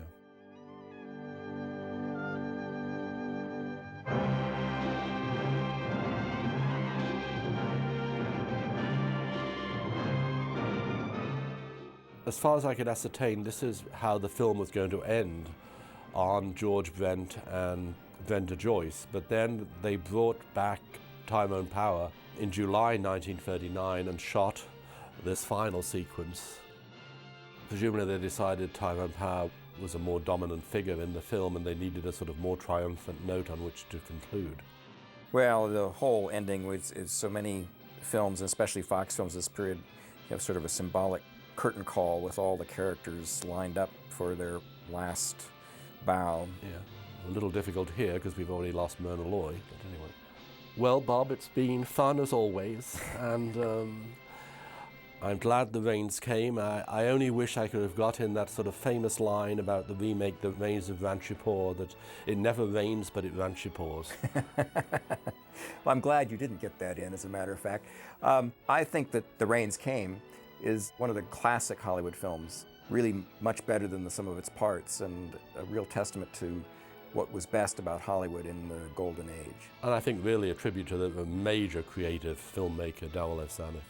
As far as I could ascertain, this is how the film was going to end on George Brent and Brenda Joyce, but then they brought back Tyrone Power in July 1939 and shot this final sequence. Presumably they decided Tyrone Power was a more dominant figure in the film and they needed a sort of more triumphant note on which to conclude. Well, the whole ending is so many films, especially Fox films this period, you have sort of a symbolic curtain call with all the characters lined up for their last bow. Yeah, a little difficult here because we've already lost Myrna Loy, but anyway. Well, Bob, it's been fun as always, and I'm glad the rains came. I only wish I could have got in that sort of famous line about the remake, The Rains of Ranchipur, that it never rains, but it ranchipurs. Well, I'm glad you didn't get that in, as a matter of fact. I think that The Rains Came is one of the classic Hollywood films, really much better than the sum of its parts, and a real testament to what was best about Hollywood in the golden age. And I think really a tribute to the major creative filmmaker, Darryl F. Zanuck.